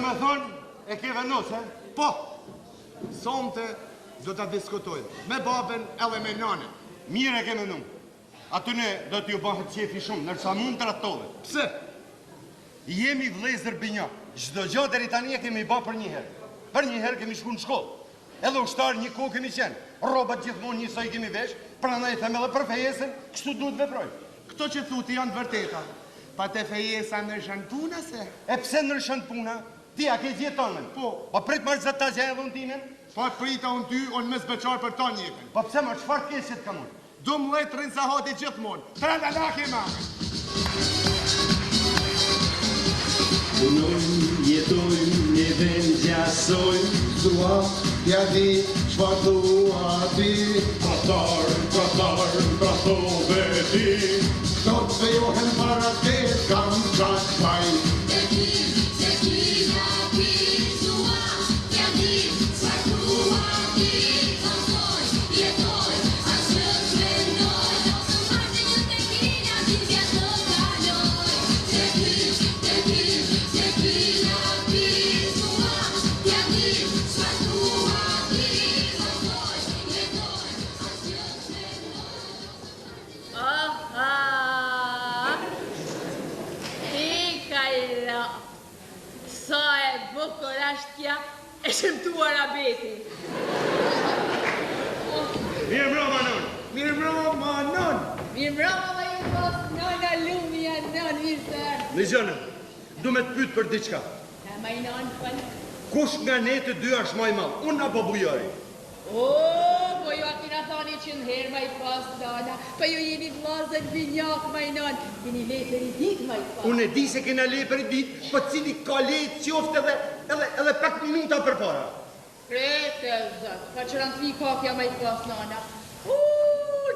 Me thonë, e ke vendos, Po, sonte do të diskutojnë me babën edhe me nanën. Mire e ke menu. Atyne do t'ju bëhet qefi shumë, nërsa mund të ratove. Pse? Jemi vlezër binja. Çdo gjë deri tani e kemi bë për një herë. Për një herë kemi shku në shkollë. Edhe ushtar një kohë kemi qenë. Rrobat gjithmonë njësoj kemi vesh, prandaj them edhe për fejesën, kështu duhet veprojmë. Këto që thuti janë vërteta. Pa te fejesa ndryshon puna se? E pse ndryshon puna? Ti a ke gjetonën? Po. Po prit marrë zë ta gjë edhe unë tinën? Po prita unë ty, unë mes beqar për ta njëkën. Po pse më çfarë ke që të kam unë? Du mlet rinë sa hati gjithmonë. Trela laki mame. Punojmë, jetojmë, një vend gjasojmë. Dua, t'ja di, çfarë dua ti. Pratar, pratove ti. Do të fejohen para te, kam qatë faj. E shëmtuar abeti. Mirë mbroma nën. Mirë mbroma nën. Mirë mbroma dhe ju pas nëna lumja nën, mirë se ardhë. Në gjënë, du me të pytë për diçka. Na ma i nën për. Kush nga ne të dy është maj malë? Unë apo bujari? O, po ju atina thani që në herë ma i pas nana. Po ju jeni vlazën vinjak ma i nën. Keni lepër i dit ma i pas. Unë e di se kena lepër i dit, po cili ka lejtë qoftë edhe 5 minuta për para. Krete, zëtë, pa që rënë 3 kakja ma i pas nana.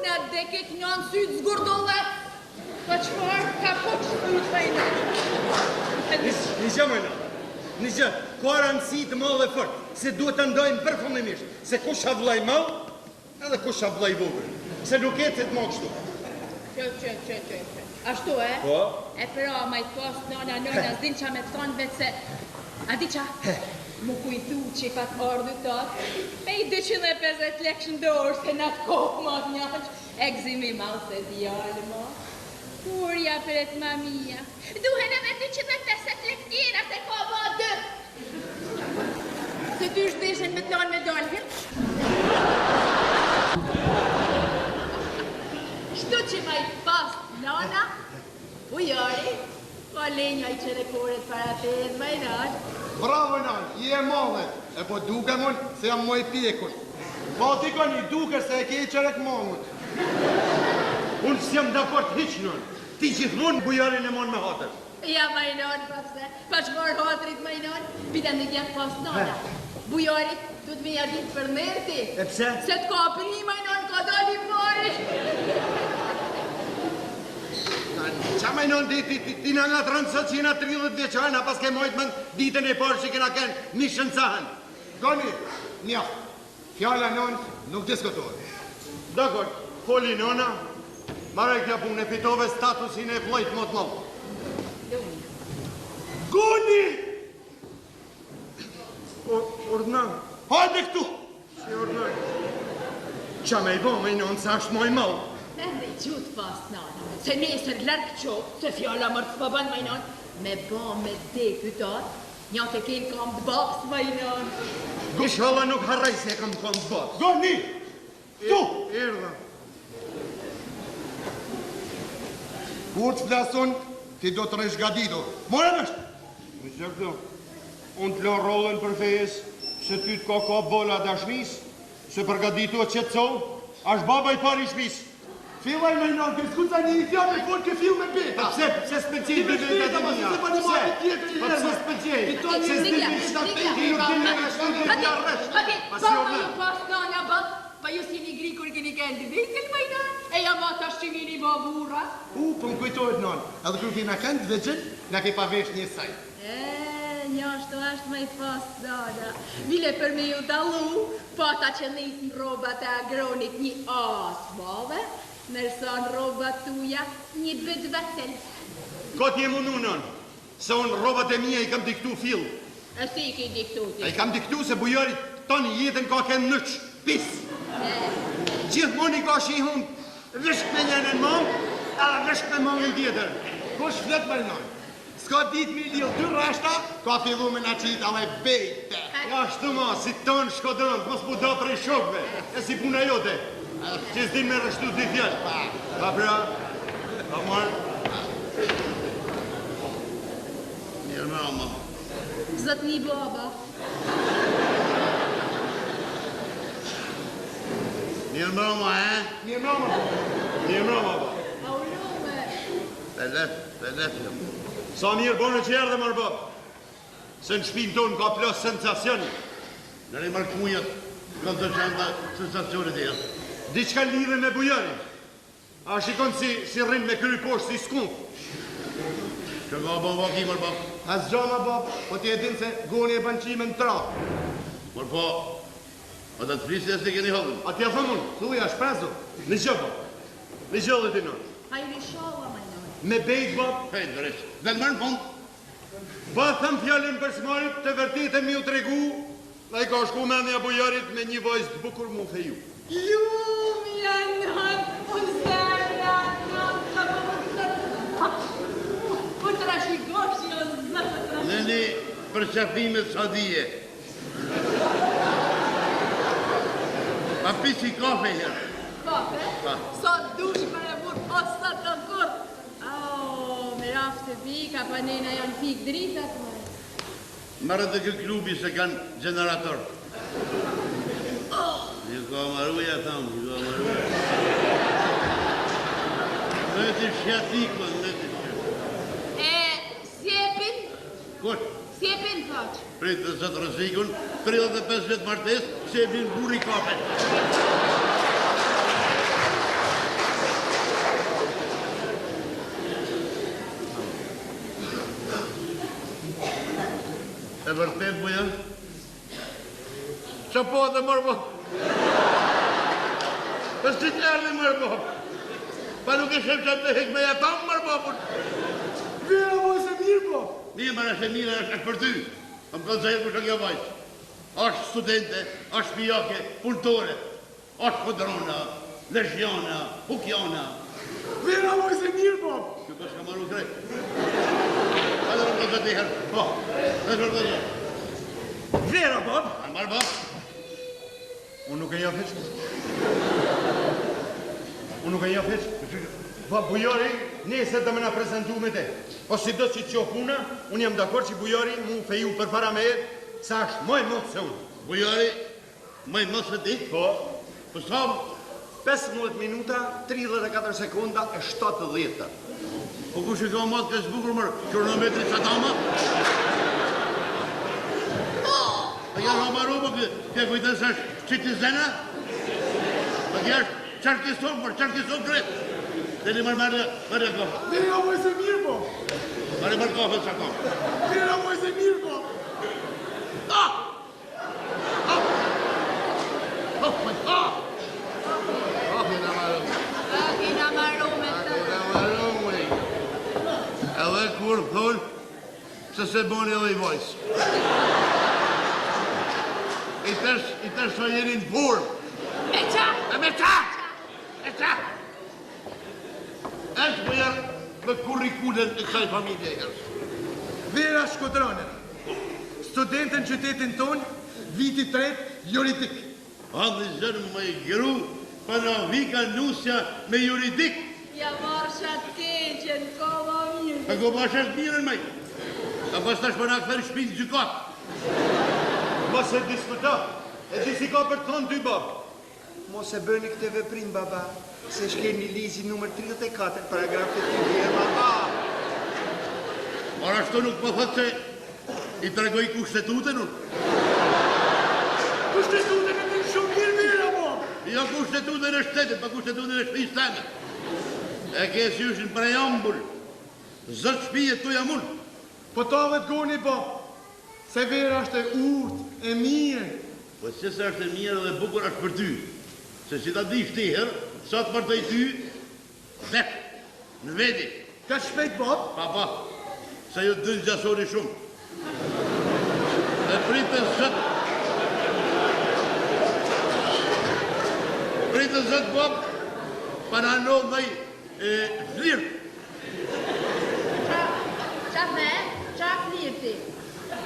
Në deket njën sytë zgurdole. Pa qëfar ka po qëpyt ma i nën. Një gjë ma i nën. Një gjë, ka rëndësi të malë dhe fërë, se duhet të ndojmë përfundimisht, se kush avlaj malë, edhe kush avlaj vogër. Se nuk e të të malë kështu. Që. Ashtu, e? Po? E pra, ma i pas nana, s'din qa me të thonë vetë se... A di qa? Mu kujtu që i ka të ardhë të atë, me i 250 lekshën dorë, se në të kohë ma të njëqë, e gzimi malë se djallë ma. Kurja për e të mamija. Duhen edhe 250 lekë tjera, se ka ba 2. Se ty shdeshen me të lanë me dalë, Shtu që ma i pas nana, bujari, ka lenja i qerekoret para pejt, ma i nalë. Bravo nan, i e mallet. E po duke mun se jam moj pjekun. Po ti ka një duke se e ke i qerek mangut. Unë s'jam dakord hiq nën. Ti gjithmonë bujarin e mon me hatër. Ja, ma i nalë, pasë. Pa që marë hatërit, ma i nalë. Pita në gjatë pas nana. Bujarit, du të me jadit për nerti. E pse? Se të ka pri, ma i nalë, ka dali pari. Qa me non, ti në nga të rëndësët që jena 30 vjeqarna, pas ke mojtë mënë ditën e parë që kena kënë një shëncahen. Goni, një, fjalla non nuk diskutohet. Dakor, foli nona, Marrë kja punë, e fitove statusin e vllajt më të madh. Luni. Guni! Ordnar. Hajde këtu! Si ordnar? Qa me I bo me nënë sa është moj malë? Me dhe I gjutë pas nana, se nesër lërkë qopë, se fjalla mërë të pëbën me nënë, me ba me deputat, një të kenë kam të bakës me nënë. Inshallah nuk harraj se kam kom të bakës. Guni! Tu! Erdha. Kur të flason, ti do të resh gaditur. More nështë! Më që këtu, unë të lën rollën për fejes, se ty të ka bola dashnis, se përgaditu e qëtë cohë, është baba I pari shpis. Filaj me nënë, ke skuca një I fjallë me fort ke fill me beta. Pse s'pëlqej Ti me shpeta, ma se pa një marrë tjetër I Pse s'pëlqej? Se s'dimi në shtapej, ti nuk dimi në shtapej, ti arresh. Baba ju pas nana ba, pa ju si një gri kur keni kendi vezel me nënë, e jam ata shqivini babura. Po më kujtojt nënë, edhe kur kina kënd dhe gjithë, na ke pavesh një saj. Njashtu është me I pas nana. Vile për me ju dalu, pa ta që nisën robat e agronit një asbove, nërsa në robat tuja një bëtë vësel. Kot je munu nënë, se unë robat e mija I kam diktu fill. E si ki diktu ti? I kam diktu se bujarit tani jetën ka ken nëq, pis. Gjithmoni ka shi hund, vishk me njën në mangë, a vishk me mangën tjetër. Kush flet me nënë? S'ka dit mi lillë dy rashta, ka fillu me në qitë ale bejte. Ja shtu ma, si tonë shkodënë, mos mu da prej shokve, e si puna jote. Që s'din me rështu dy fjallë. Pa pra, pa marë. Mirë mama. Zotni baba. Mirë mama, Mirë mama. Mirë mama, ba. Aulume. Pelet jam. Sa mirë bone që erdhe mërë babë. Se në shpinë tonë ka plos sensacioni. Nëri marrë kujët, kanë të qenda sensacionit e jetë. Diçka lidhe me bujarin. A shikon si rrinë me kryri poshtë si skunk. Që ka baba ki mërë babë. As gjama bab, po ti e din se goni e ban qime në tra. Mërë po, a të të flisë e se keni hodhën. A t'ja thëmë unë, Thuja shprezu. në gjëpa. Në gjë dhe ti në. Hajri shola me nënë. Me bejt babë, Hejtë, vërresh. Dhe në mërë në fund, ba thëm fjallin për smarit të vërtit e mi u tregu, a I ka shku mendja bujarit me një vajzë të bukur mu feju. Lumja nënë, unë zërra nënë, unë të rashikosh që o zërra. nëni për qafimet sa dije. A pisi kafe herë. Kafe? Pa. Sa dush për e burë, o sa të kur. Me raftë të pika, pa nena janë pik dritat më. Marrë të kë klubi se kanë generator. Një ka maruja thamë, një ka maruja. Në të shjatikën, në të shjatikën. Sjepin? Kush? Sjepin, thaq. Prit të zëtë rëzikun, 35 vetë martes, se e bin buri kafe. E vërtet, buja? Qa po dhe mërë bo? Pës që të erdi mërë bo? Pa nuk e shem që të hek me jatamë mërë bo? Vira moj se mirë po. Nije mërë se mire është për ty. Më kanë zajtë për shëngja vajtë. Ashtë studente, ashtë pijake, punëtore. Ashtë kodrona, leshjana, hukjana. Vira moj se mirë po. Kjo ka shka maru krejt. A dhe rëmë të të herë. Po, dhe shërë të një. Vera, bab, A marë ba? unë nuk e jam heq. Unë nuk e jam heq. Va, bujari, nese dhe me na prezentu me te. O si do që që puna, unë jam dakor që bujari mu feju për para me jetë, sa është moj mëtë se unë. Bujari, mëj mësë të ti? Po, Po sa? 15 minuta, 34 sekunda e 70. Po ku që ka matë kësë bukur mërë, kronometri sa dama? A janë hamaru, po kje kujtës është citizena? Po kje është qarkison, për qarkison kretë. Dhe një mërë kafe. Vira moj se mirë po. Mërë kafe sa kam. Vira moj se mirë po. Kina maru me thonë, se se boni edhe i vajs. I tërsh sa jeni në formë. Me qa? Me qa? E qa? Është bëjar me kurrikulen e kësaj familje e herës. Vera Shkodranën, studentën qytetin tonë, viti 3, juridik. Andë zërë më i gjeru, për në vika nusja me juridik. Ja marsha të që në kova mirë. E ko basha të mirën maj. A pas tash për në këtër shpinë gjykat. Mos e diskuta, e di si ka për të thonë dy babë. Mos e bëni këtë veprim, baba, se shkeni lizi numër 34, paragraf 31, baba. Por ashtu nuk po thëtë që i tregoj kushtetutën unë. Kushtetutën e të shumë mirë mira, mo! Jo kushtetutën e shtetit, pa kushtetutën e shpijës teme. E ke syushin preambull. Zërë shpijet të jam unë. Po ta dhe të goni, bo, se Vera është e urtë, e mirë. Po që se është e mirë dhe bukur është për ty. Se si ta di shtiher, sot për të i ty, dhek, në vedi. Ka shpejt, Bob? Pa, se ju dënë gjasori shumë. Dhe pritën zëtë. Pritën zëtë, Bob, pa në anon dhe i flirë. Qa me? Qa flirti?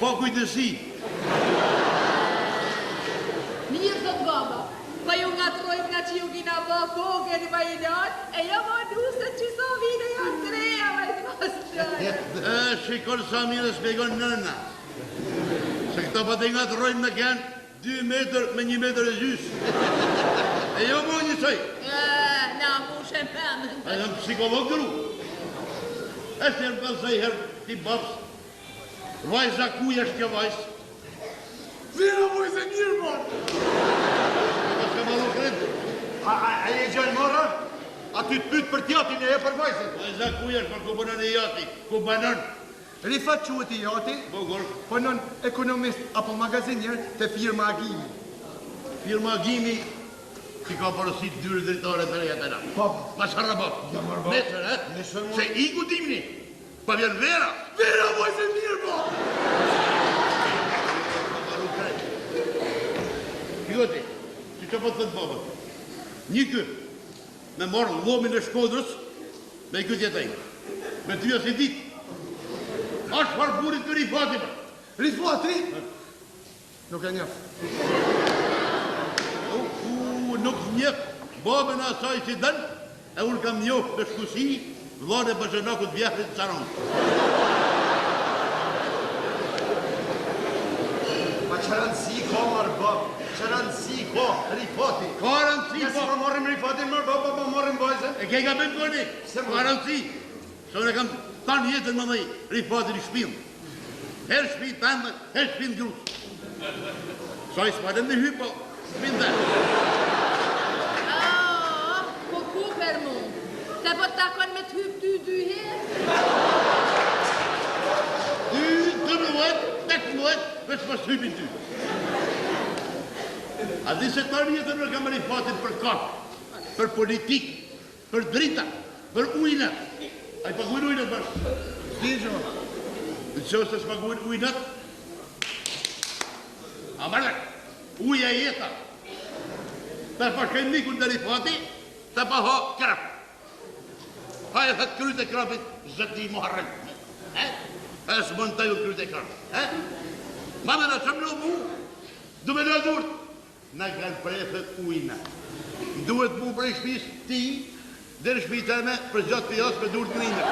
Po kujtësi. Mirë të baba. Pa ju nga trojmë nga që ju kina ba koken ma i latë, e jo ma drusë që so vine janë treja ma i pasë qërë. Shikon sa mirë shpegon nëna. Se këto pa të nga të rojnë në kënë 2 metrë me 1 metër e gjysë. E jo mo njësoj. Na mu shemëmën. A jam psikolog gru. Eshte jam kanë saj herë ti babës. Vajza kuj është kjo vajzë? Vera vojzë e mirë, bo! Pas ka malu kretë. A e gjojnë mora? A ty të pytë për tjatin e e për vajzën? Vajza kuj është për ku bënën e jati. Ku bënën? Rifat quhet i jati, Bogor. punon ekonomist apo magazinjer të firma Agimi. Firma Gimi që ka porosit 2 dritare të reja të na. Pas harra bab. Nesër, Se i ku dimni. Pa vjen Vera. Vera vojzë e mirë, bo! Pjoti, që që po të thëtë babën? Një kë, me marë lomin e Shkodrës, me i këtë jetaj. Me ty as i ditë. Ashtë farë burit të Rifati, për. Rifati? Nuk e njëfë. Nuk njëf babën asaj që dënë, e unë kam njohë me shkusi, vlane bëzhenakut vjehrit të caronë. Ma që rëndësi ko marë babë, që rëndësi ko Rifati. Ka rëndësi, Nësi po. ma morim Rifatin mërë babë, ma morim vajzën. E ke ka bëjmë kërni, ka rëndësi. Se unë e kam tanë jetën më dhej, Rifatin i shpinë. Her shpinë të endë, her shpinë grusë. Sa i s'pajnë në hypo, shpinë dhe. Po ku për mu? Se po takon me të hypë ty 2 herë? 12, veç pas hypin ty. A di se tërë jetën në kam Rifatin për kakë, për politikë, për drita, për ujnët. A i paguin ujnët bashkë? Digjo. Në që ose s'paguin ujnët? A mërë, uja e jeta. Ta pashkaj mikun dhe Rifati, ta pa ha krap. Ha e thëtë kryt e krapit, zëti i Muharrem. E së mund të ju kryt e krapit. Ma me në qëmë në mu, du me në dhurt. Në kanë prefët ujna. Duhet mu prej shpis ti, dhe në shpita me, për gjatë të jasë me dhurt grinë.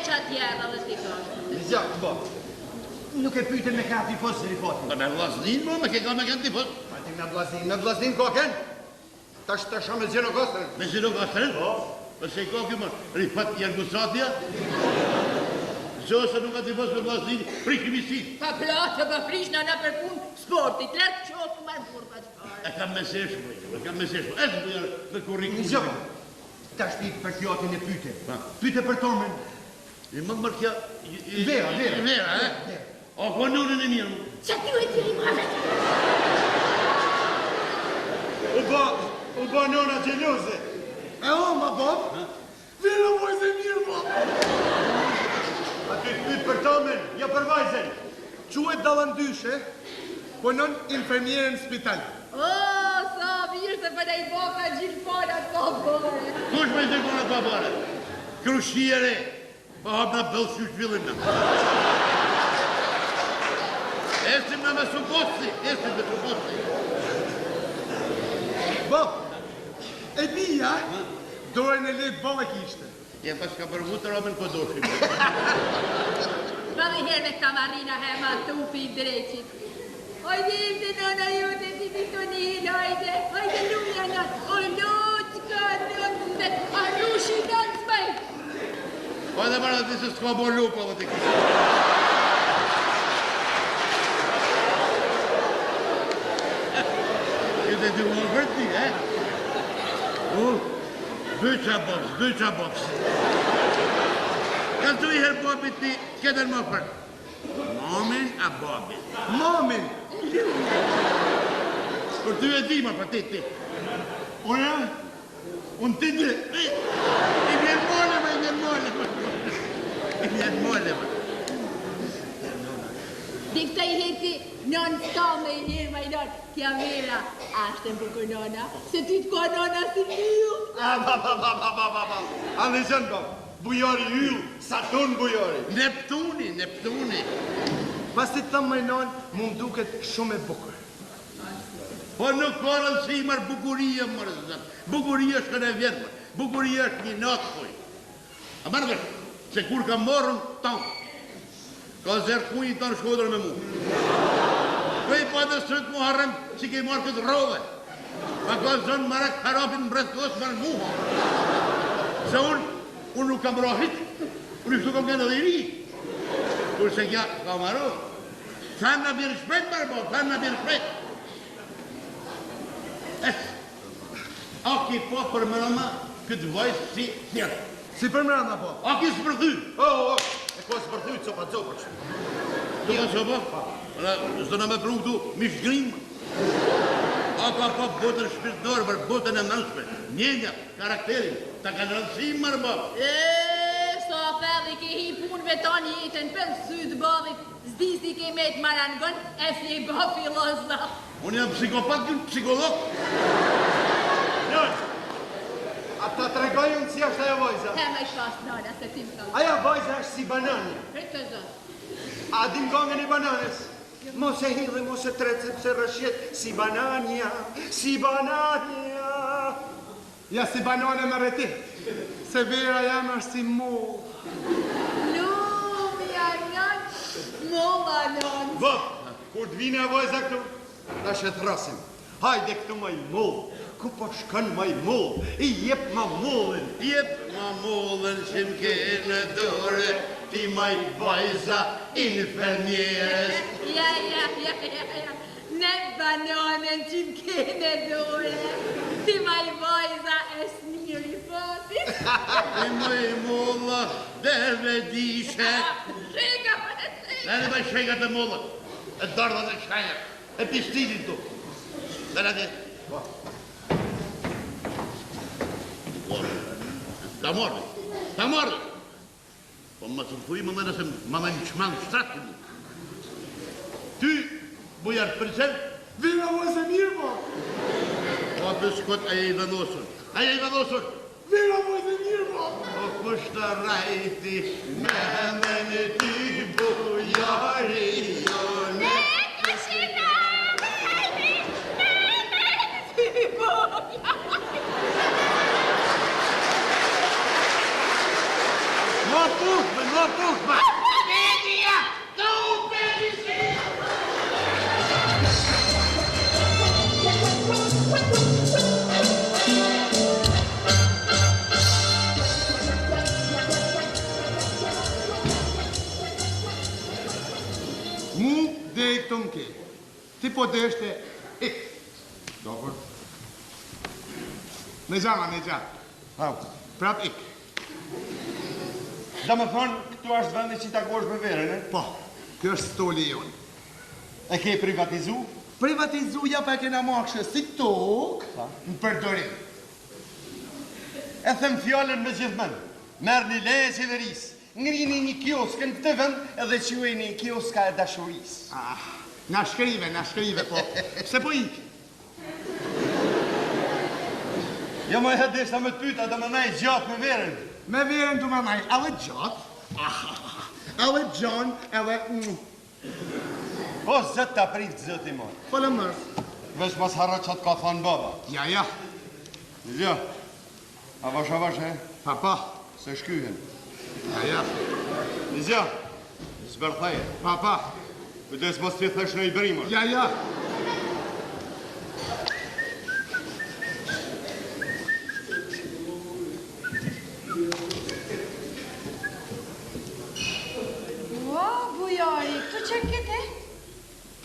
Qa tjera dhe t'i ka. Lizja, babë, nuk e pyte me ka tifos Rifatin. Me vlasnin, mo, me ke ka me kanë tifos. Ma ti me vlasnin koken? Ta shtasha me zheno kostrën. Me zhino kastrën? Përse i ka kjo më, Rifat janë gusatja? Zose nuk ka tifos me vlasnin, prikimisit. Pa platë, pa prishna në për punë sportit, lërë qofë marë burë pa qëfarë. E kam meseshme, e kam meseshme. E së bëjarë me kurriku. Lizja, ta shpi për tjatin e pyte. Pyte për tomën. I më mërë kja... Vera, Vera, e? O, ko nunën e mirë mu. Qa t'ju e tiri mazet? U ba nona gjeloze. E o, ma, Bob? Vera vojzë e mirë, Bob! për vajzen. Quhet dallandyshe, punon infermier në spital. O, sa mirë se për e i boka gjithë fara të bore. Kush me të kona të bare? Krushire, pa hap në bëllë që shvillim në. Esim në me suposti, esim me suposti. Bo, e bia, dorën e letë bolle kishte. Jem pas ka përvu të romen këdoshim. Pra dhe herë me kamarina hema të upi i dreqit. Hajde të nëna jote si bitonin, hajde lumja nëtë, o loqka nëndë, a rushi nëndë s'mej. Hajde mara të se s'ka bo lupa dhe të kishtë. Këtë e dy më vërti, Byqa bops. Kanë të i herë babit ti, këtër më fërë. Mamin a babit. Mamin, Për ty e di ma për ti. Unë ti di. I vjen mole. Dikta i heti non sta me i njërë ma i non, kja vera, ashtë në bukur nona, se ty t'ko nona si ju. Ande zënë, bab, bujari yll, Saturn bujari. Neptuni. pas të thëmë me non, mu më duket shumë e bukur. Po nuk ka rëndësi mërë bukuria mërë zëtë. Bukuria është kënë e vjetë mërë. Bukuria është një natë poj. A mërë dhe, se kur ka morën tonë, ka zërë kujnë tonë shkodrë me mu. Këj pa të sëtë mu harëm që ke marë këtë rove. Pa ka zënë marak harapin në brezë kësë mërë muha. Se unë nuk kam rohit, unë ishtu kam kënë dhe i ri. Kurse kja ka marro. Thanë në birë shpet, mërë bo, thanë në birë shpet. A ki po për mërëma këtë vajzë si tjerë. Si për mërëma po? A ki së përthy. E ko së përthy, copa copër. Copa copa? Zdo në me pru këtu, mish grimë. A ka po botën shpirtërë për botën e nënshme. Njenja, karakterin, ta ka rëndësi mërë bo. Sa ferdi ke hi punëve tonë jetën për sytë babit, zdi si ke me të marangon, e si e ba filoza. Unë jam psikopat, kënë psikolog. Ata të regojën si është ajo vajza. He me shas nana, se ti më ka. Aja vajza është si bananja. Këtë zot. A dim gongën e bananës? Mos e hidhe, mos e tretë, sepse rëshjet si bananja. Ja si banane me reti, se vera jam është si mu. Lumja nën, molla nën. Vëp, kur të vine a vajza këtu, ta shetrasim. Hajde këtu maj mull. Ku po shkën maj mull? I jep ma mullin. Jep ma mollën që m'ke në dore, ti maj vajza infermieres. Ja. Ne bananën që m'ke në dore, ti maj vajza e smiri fatit. Ti maj molla dhe dishe. Shega për e shega. Dhe me shegat e mollët, e dardhat e shajnër, e pistitin tu. Dhe në dhe. Ta mordi. Po më të thuj më dhe nëse më dhe në qmanë shtratë mu. Ty, bujar të përqen? Vera vajzë e mirë po. Po të shkot aje i vendosur. Vera vajzë e mirë po. Po kushtë rajti me në ty bujari jone. Në pushme! Media! Të uperi si! Mu dhe i këtë mke. Ti po deshte ik. Dokur. Me gja. Prap ik. Da me thonë, këtu është vendi që ta gosh me verën, e? Po, kjo është stoli jonë. E ke privatizu? Privatizuja pa e kena makshë si tokë në përdorim. E them fjallën me gjithmen. Merë një leje qeveris, ngrini një kiosk në këtë vend edhe quajeni kioska e dashurisë. Na shkrive, po. Se po ik? Jo më e desha me të pyta dhe më nej gjatë me verën. Me verën du më nej, edhe gjatë, edhe gjon, edhe Po zët të prit zët i mojë. Falem mërës. Vesh mas harra që ka thonë baba. Ja. Ja. Avash, he? Papa. Se shkyhen. Ja. Nizja. Zbërthaje. Papa. Kujdes mos të thësh në i bërimër. Ja. Bujari, këtu që këtë?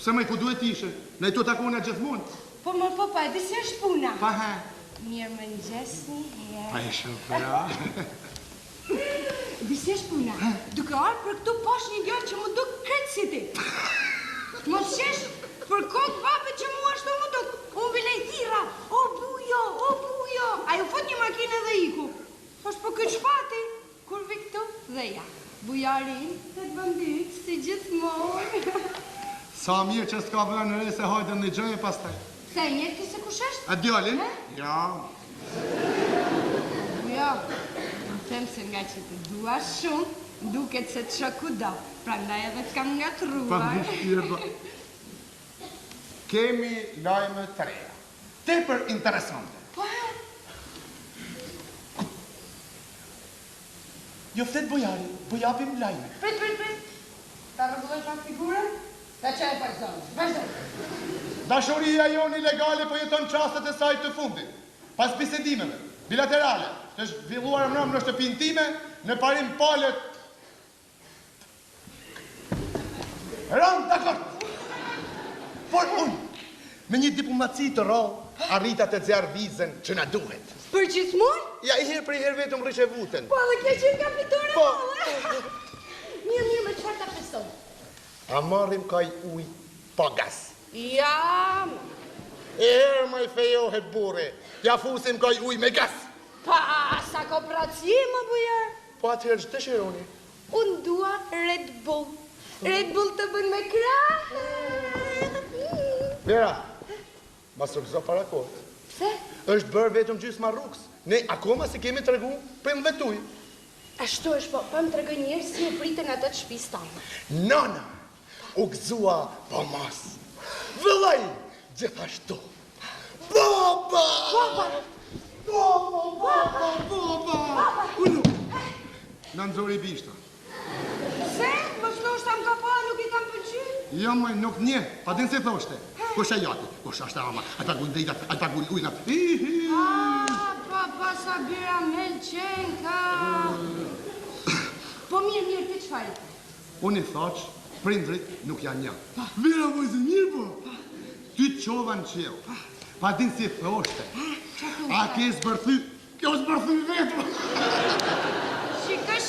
Pse me ku duhet ishe? Ne i tu takona gjithmonë. Po më pa, e di si është puna? Pa he. Mirë më njës një herë. Pa e shofra. Di si është puna? Duke arë për këtu posh një djallë që mu duk kretë si ti. Mos qesh për kokë vape që mu ashtu mu duk. Unë bile i thira, o bujo. A ju fut një makinë dhe iku. Thosh po këtë shpati, kur vi këtu dhe ja. Bujarin, të të bëndit, si gjithmonë. Sa mirë që s'ka vënë në re se hajden në gjëje pas taj. Se e njërë ti se kush është? A djallin? Ja. Jo, më them se nga që të dua shumë, duket se të shoku do, pra ndaj edhe të kam nga të Pa ruar. vështirë do. Kemi lajme të reja. Tepër interesante. Po, Jo ftet bujari, po japim lajme. prit. Ta rëgulloj pak figurën? Ta që e pajzonë, vazhdo. Dashuria jonë ilegale po jeton qastet e saj të fundit. Pas bisedimeve, bilaterale, të zhvilluar mërëm në shtëpinë time, në parim palet... Ram, dakord! Por unë, me një diplomaci të rallë, arrita të zjarë vizën që na duhet. Për gjithmonë? Ja, i herë për i herë vetëm rishevuten. Po, dhe kjo që kapitore Po. male. Mirë, me qëfar ta peson? A marrim kaj uj pagas. Ja, E herë më i fejohet bure, ja fusim kaj uj me gas. pa, sa kooperaci, më bujar. Po atëherë që të shironi. Unë dua Red Bull. Red Bull të bën me krah. Vera, mas rëgëzo para kohët. Pse? Është bërë vetëm gjysma rrugës. Ne akoma si kemi të regu për më vetuj. Ashtu është, po, pa më të regoj njerë si e pritën atë të shpis tonë. Nana, u gëzua po mas. Vëllaj, gjithashtu. Baba! Unu, në nëzori bishta. Se? Më shnosh tam ka pa, nuk i kam pëlqy? Jo, moj, nuk një, pa din se thoshte. Kush e jati, kush është ama, ata gujnë dritat, ata gujnë ujnat. Pa, sa bira Melqenka. Po mirë, ti qëfari? Unë i thaq, prindrit nuk janë një. Vera, vojzë, mirë po. Ty të qova në qelë. Pa din si thoshte. A ke zbërthy, kjo zbërthy vetë.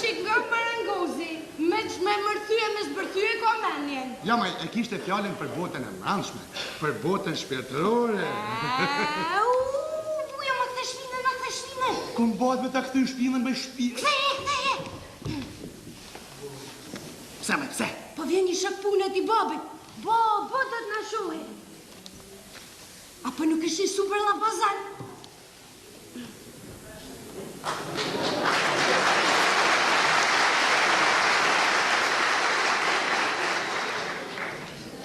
Shika Marangozi. Me mërthyje, me zbërthyje ko menjen. Ja, ma, e kishte fjallin për botën e mranshme, për botën shpirtërore. Buja, më këtë shpine. Kom bat me ta këthy shpinën me shpirë. Ktheje. Pse? Po vjen një shok punët i babit. Bo, do të na shohe. Apo nuk është i super la bazar?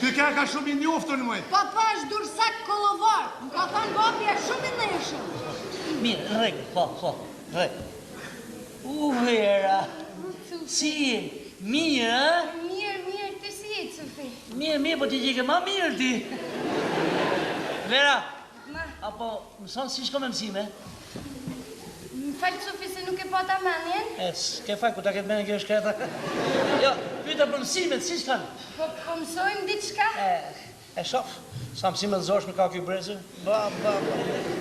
Ky kja ka shumë i njoftën, moj. Papa është dursak kolovar. Më ka thënë babi është shumë i leshëm. Mirë, rregull, po, rregull. Vera, si je? Mirë, a? Mirë, ti si je, Sofi? Mirë, po ti je ke ma mirë ti. Vera, Ma, apo mëson si shko me mësime? më falë, Sofi, se nuk e pata menjen. S'ke faj, ku ta ketë mene kjo shkreta. Jo, pyta për mësimet, si shkanë? Po mësojmë diçka? E shof, sa mësime të zosh me ka kjo brezër? Ba.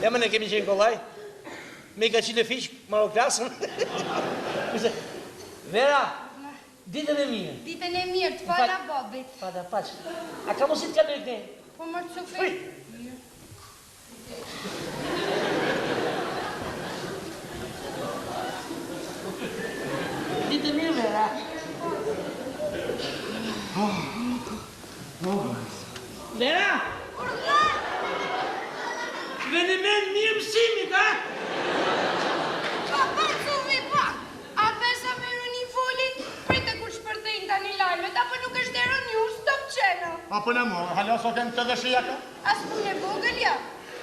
Ja më ne kemi qenë kollaj. Me ka qile fish, maro klasën. Vera, ditën e mirë. Ditën e mirë, të fala babit. Pada paq. A ka mosit ka me këne? Po mërë, Sofi? Ditën të mirë vera. Vera! Veni men mirë mësimi, ka? Pa, cuvi, pa. A besa me një foli, prite kur shpërthejnë tani lajmet, apo nuk është dero njus, stop qena. Apo në morë, hala so kem të dëshia ka? As punë e vogël ja.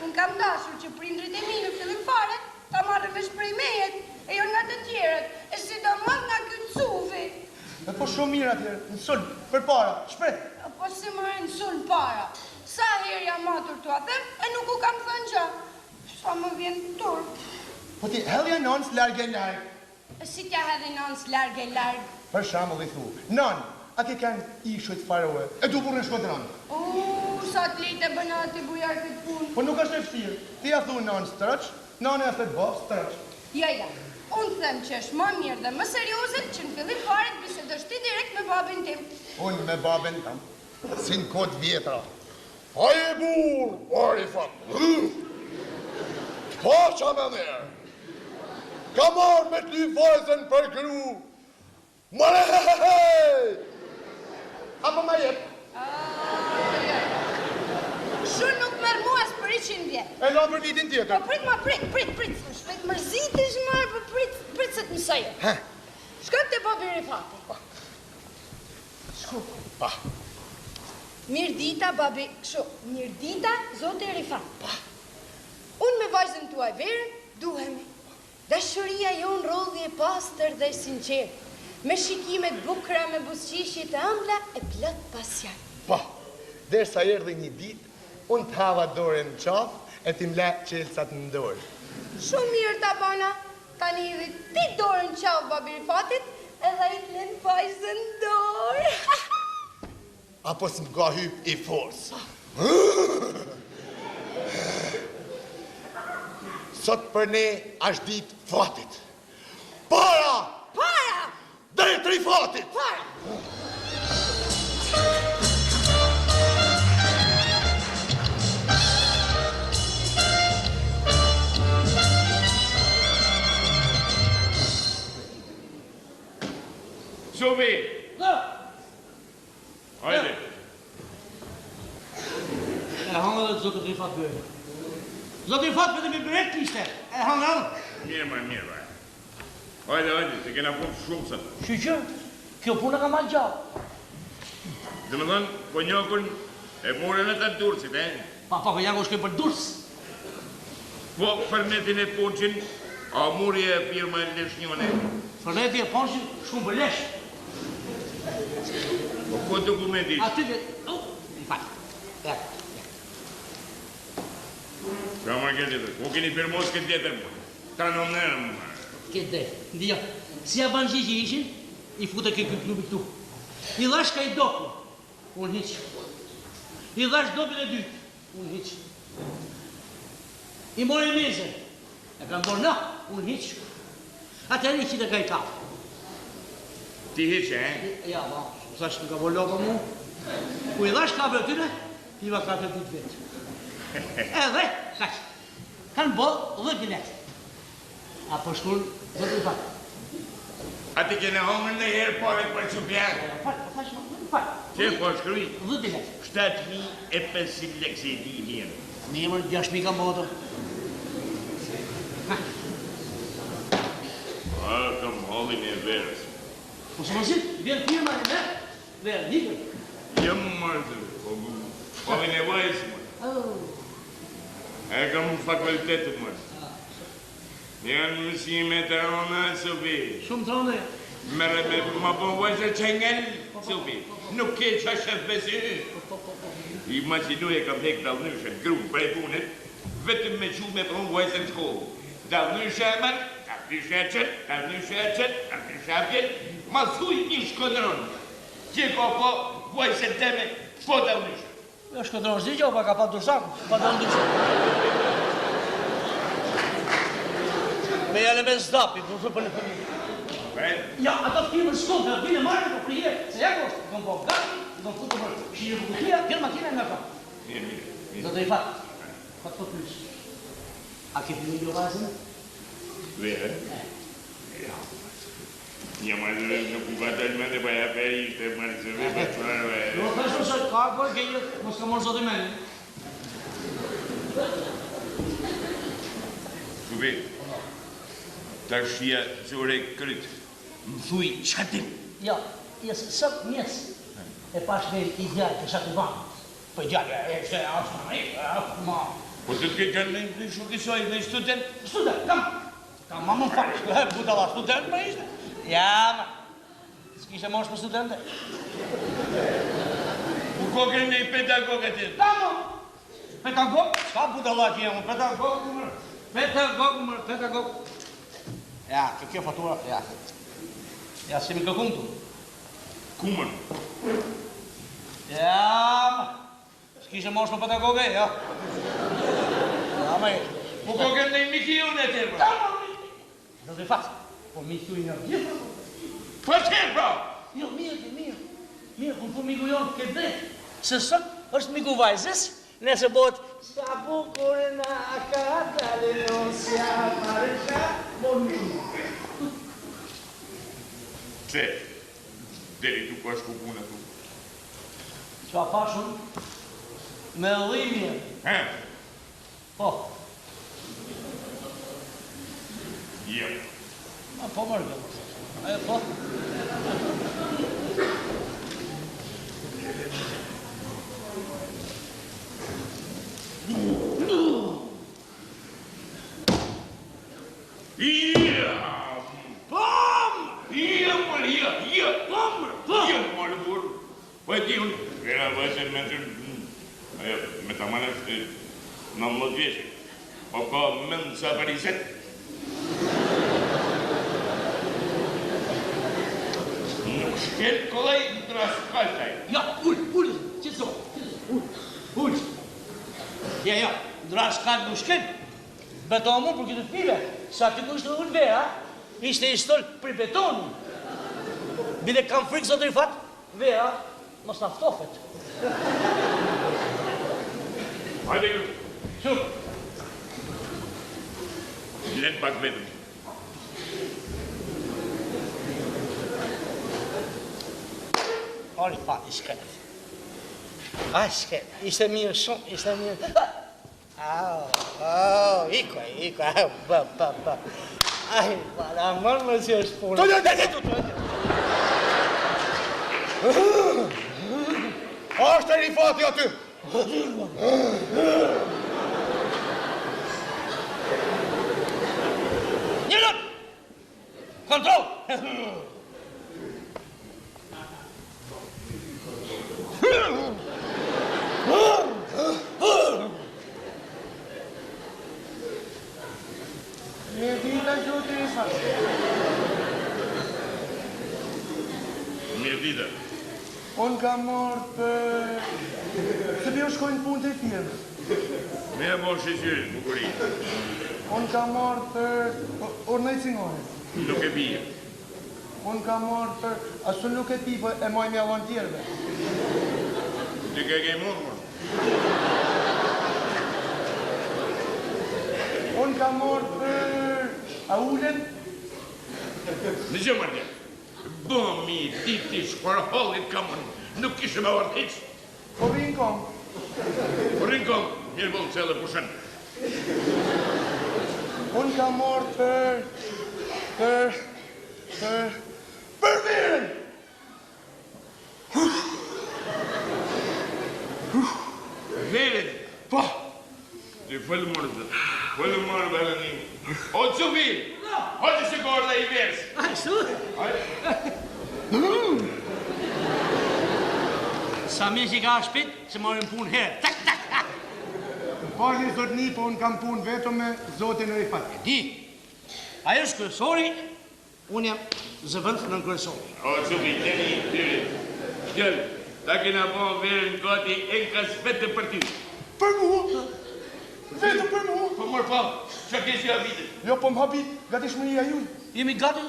Unë kam dashur që prindrit e mi në fillim fare ta marrën me shprejmejet e jo nga të tjerët, e sidomos nga ky cuvi. E po shumë mirë atje, në sulm, për para, shpret. Po si më rënë sulm para. Sa herë jam matur t'u them, e nuk u kam thënë gjë. Sa më vjen turp. Po ti hedhja nënës largë. E si t'ja hedhi nënës largë. Për shembull i thu, nën, a ke kanë ishujt faroe, e du burën shkodran. Sa t'lejtë e bëna ati bujar këtë punë. Po nuk është e fështirë, ti ja thu nën stërëq, nën e thët bab stërëq. Ja, unë them që është më mirë dhe më seriozet që në fillim fare të bisedosh ti direkt me babin tim. Unë me babin tam, si në kod vjetra. Aje burë, Arifat, po qa me nërë, ka marrë me t'ly vajzën për gru, mëre hej! Apo ma jep? Shu nuk merë muas për 100 vjetë. E la për vitin tjetër. Po prit, shpejt mërzitish marë, po prit se të mësajë. Shkëm të babi Rifati. Shku. Pa. Mirë dita, babi, mirë dita, zote Rifat. Unë me vajzën tuaj verë, duhemi. Dashuria jonë rodhi e pastër dhe sinqerë, me shikimet bukra, me busqishje të ëmbla e plot pasjan. Pa, derisa erdhi një ditë, unë t'hava dorën në qafë, e t'imle qelësat në dorë. Shumë mirë ta bana, tani edhe ti dorën në qafë, babi Rifatit, edhe i t'len vajzën dorë. Apo s'mka hyp i forës. Sot për ne është ditë fatit. Para! Drejt Rifatit! Quvi! Hajde! E hangë dhe zotë Rifat bërë. Zotë Rifat për të mi bërët kishte. E hangë. Mirë. Hajde, se kena punë shumë sëtë. Shqyqë, kjo punë ka ma gjallë. Dhe më thënë, po njokën e mure në të dursit, Pa, po jako shkoj për durs. Po, përnetin e punqin, a muri e firma e leshnjone. Përneti e ponqin shumë për lesh. Po, ko dokumenti? Aty dhe... Rifat. Ka ma këtë tjetër, ko keni firmos këtë tjetër, ta në mërë. Këtë dhe, ndio, si a banë që ishin, i futë këtë klubi këtu. I dhash ka i doku, unë hiq. I dhash dobin e dytë, unë hiq. I mori meze, e kam dorë në, unë hiq. Atër i qita ka i kapë. Ti hiqe, Ja, ba, sash nuk ka vollo për mu. Ku i dhash kapë e tyre, i va kapë e dytë vetë. Edhe, kaq, kanë bo 10 biletë. A po shkull, zotë i fatë. a ti kene hongën në herë pare për që pjerë? Fatë. Që po shkruj? 10 biletë. 7.500 lekse e di mirë. Një mërë 6.000 kam botër. A, kam hallin e verës. Po së mësit, vjen firma e verë, nikër. Jam mërë, hallin e vajzë, mërë. E kam fakultetet, mërë. Janë mësime të rona, Sofi. Shumë të rëndë. Mere me ma po vajzër qengel, Sofi. Nuk ke qa shëf besi. Imaginu e kam hek dalnyshen, gru prej punit, vetëm me qu me pron vajzër shkollë. Dalnyshe e mërë, dalnyshe e qëtë, ma thuj një shkodron. Që ka po vajzër teme, po dalnyshe. Shkodron zigjo, pa ka pa dursaku, pa dalnyshe. Me jale me zdapi, për në përmi. Ja, ato firmën shkollë, dhe vine marrë për prije, se jako, kom po gati, kom futu për shirë për kutia, kjerë makina nga ka. Mirë. Zotë i fatë, fatë për plus. A ke përmi një vazën? Vere? Ja. Një marrë nuk u ka dalë mende pa ja peri ishte marrë se me përfarve. Jo, thashtu se ka kërë kejë, mos ka morë zotë meni. Kubi, ta shia zore krytë, më thuj që tim. Ja, jesë sëp njës, e pash me i djallë të shatë banë. Për djallë, e shte, ashtë ma. Po të të këtë në shukisoj, në student? Student, kam ma më falë, budala student me ishte. Ja, ma, s'kishe mosh për studente. U koke në i pedagog e tjetë? Da, ma, pedagog, s'ka budala që jemë, pedagog. Ja, kjo fatura, ja. Ja, si mi këkum tu. Kumën? Ja, ma, s'kishe mosh për pedagoge, ja. Ja, ma, U koke në i mikiju në tjetë? da, ma, do të fatë. Po mi thuj një gjithë. Po qenë, pra? Jo, mirë, ku po miku jonë këtë drejtë. Se sot është miku vajzës, nëse bot sa bukurën a ka dalë si a marësha, bon miku. Pse? Deri tu ka shku puna tu. Qa pashun? Me dhimje. He? Po, Jo. a po mërgë. Ajo po. Ja! Pom! Ja, Maria, ja! Pom! Ja, Maribor. Po e ti unë? Era vëzën me të... Ajo, me të manë është 19 vjeqe. Po ka mëndë sa përiset. Nuk shkel kolaj në traskaltaj. Ja, ullë, qëtëso. Ullë. Ja, draskal në shken. Beto mu për këtë pive, sa të kushtë ullë vera, ishte i stëllë për betonu. Bide kam frikë zotë i fatë, vera, mos naftofet. Hajde ju, Shumë. len pak vetëm. Ori pa, i shkret. A, shkret, ishte mirë shumë, ishte mirë. Au, iko, ba. Ai, para mërë më si është punë. Ashtë e rifati aty! Njërën! Kontrol! Mirë dita gjutë i sa. Mirë dita. Unë kam marrë për... Se bjo shkojnë punë të firmës. Me e mosh i syrin, bukuri. Unë kam marrë për... Ornej cingone. Nuk e bije. Unë kam marrë për... Ashtu nuk e ti, po e maj me avantjerve. Ty ke ke mund, mund. Unë kam marrë për... A ulen? Në gjë mërgja. Bëmi diti shparhallit kamën. Nuk kishe me vartë hiq. Po vinë kom. Po rinë kom, mirë bëllë cëllë pushen. Unë kam marrë për... Për mirën! Verit. Po! Ty fëllë mërë dhe. Fëllë mërë dhe në një. O të sufi! O të shikor dhe i vers. Ashtu? Sa mirë që ka shpit, se marrin punë herë. Tak. Pashni zotni, po unë kam punë vetëm me zotin Rifat. Di, ajo është kryesori, unë jam zëvënd në kryesori. O të sufi, të një, tyri. Shkëllë, ta kena po verën gati e në kaspetë për ty. Për mu! Vetëm për mu! Po mërë pa, që kesi habitit. Jo, po më habit, gati shmëria ju. Jemi gati,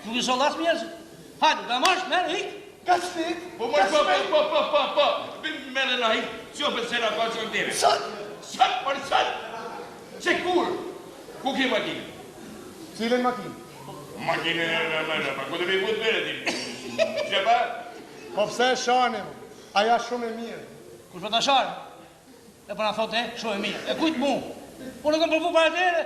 nuk i solas mjerëzit. Hajde, da marsh, merë, hik. Kastik! Po mërë pa, bëmë me në nahi, që për sena ka që në tebe. Sot! Sot, për sot! Që kur? Ku ke makinë? Cilën makinë? Makinë e mëna, pa ku të mi putë bere ti? Që pa? Po pse shani, aja shumë e mirë. Kush për të sharë? E për në thotë shumë e mirë. E kujtë mu? Po në kam përfu para të ere?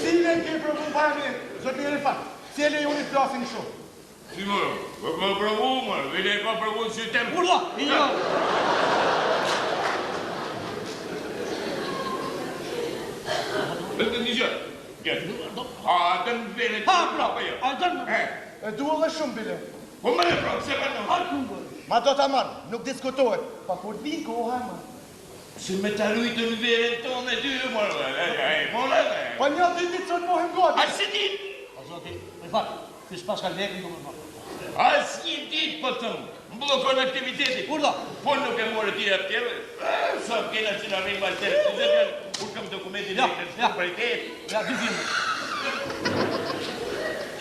Cile ke përfu para mirë, zëtë një fatë. Cile ju një flasin shumë. Si më, po përvu, më, vile e pa përvu në qytem. Urdo, i një. Vete një gjë. A, të në vene të... Ha, pra, a të në... E duhe dhe shumë, bile. Po më në pra, se për në... Ha, këngë. Ma do të marrë, nuk diskutohet. Pa kur të vinë koha, ma. Se me të rujtë në vene tonë e dy, mërë, mërë, Pa një ditë të të mohem gati. A si dit? A zoti, me fatë, kësë pas ka lekë, nuk më marrë. As një dit, po të më, blokon aktivitetit. Urdo. Po nuk e morë tira të tjeve. Sa kena që në rinë bashkëtere, të dhe janë, kur kam dokumentin e të paritet. Ja, dy firme.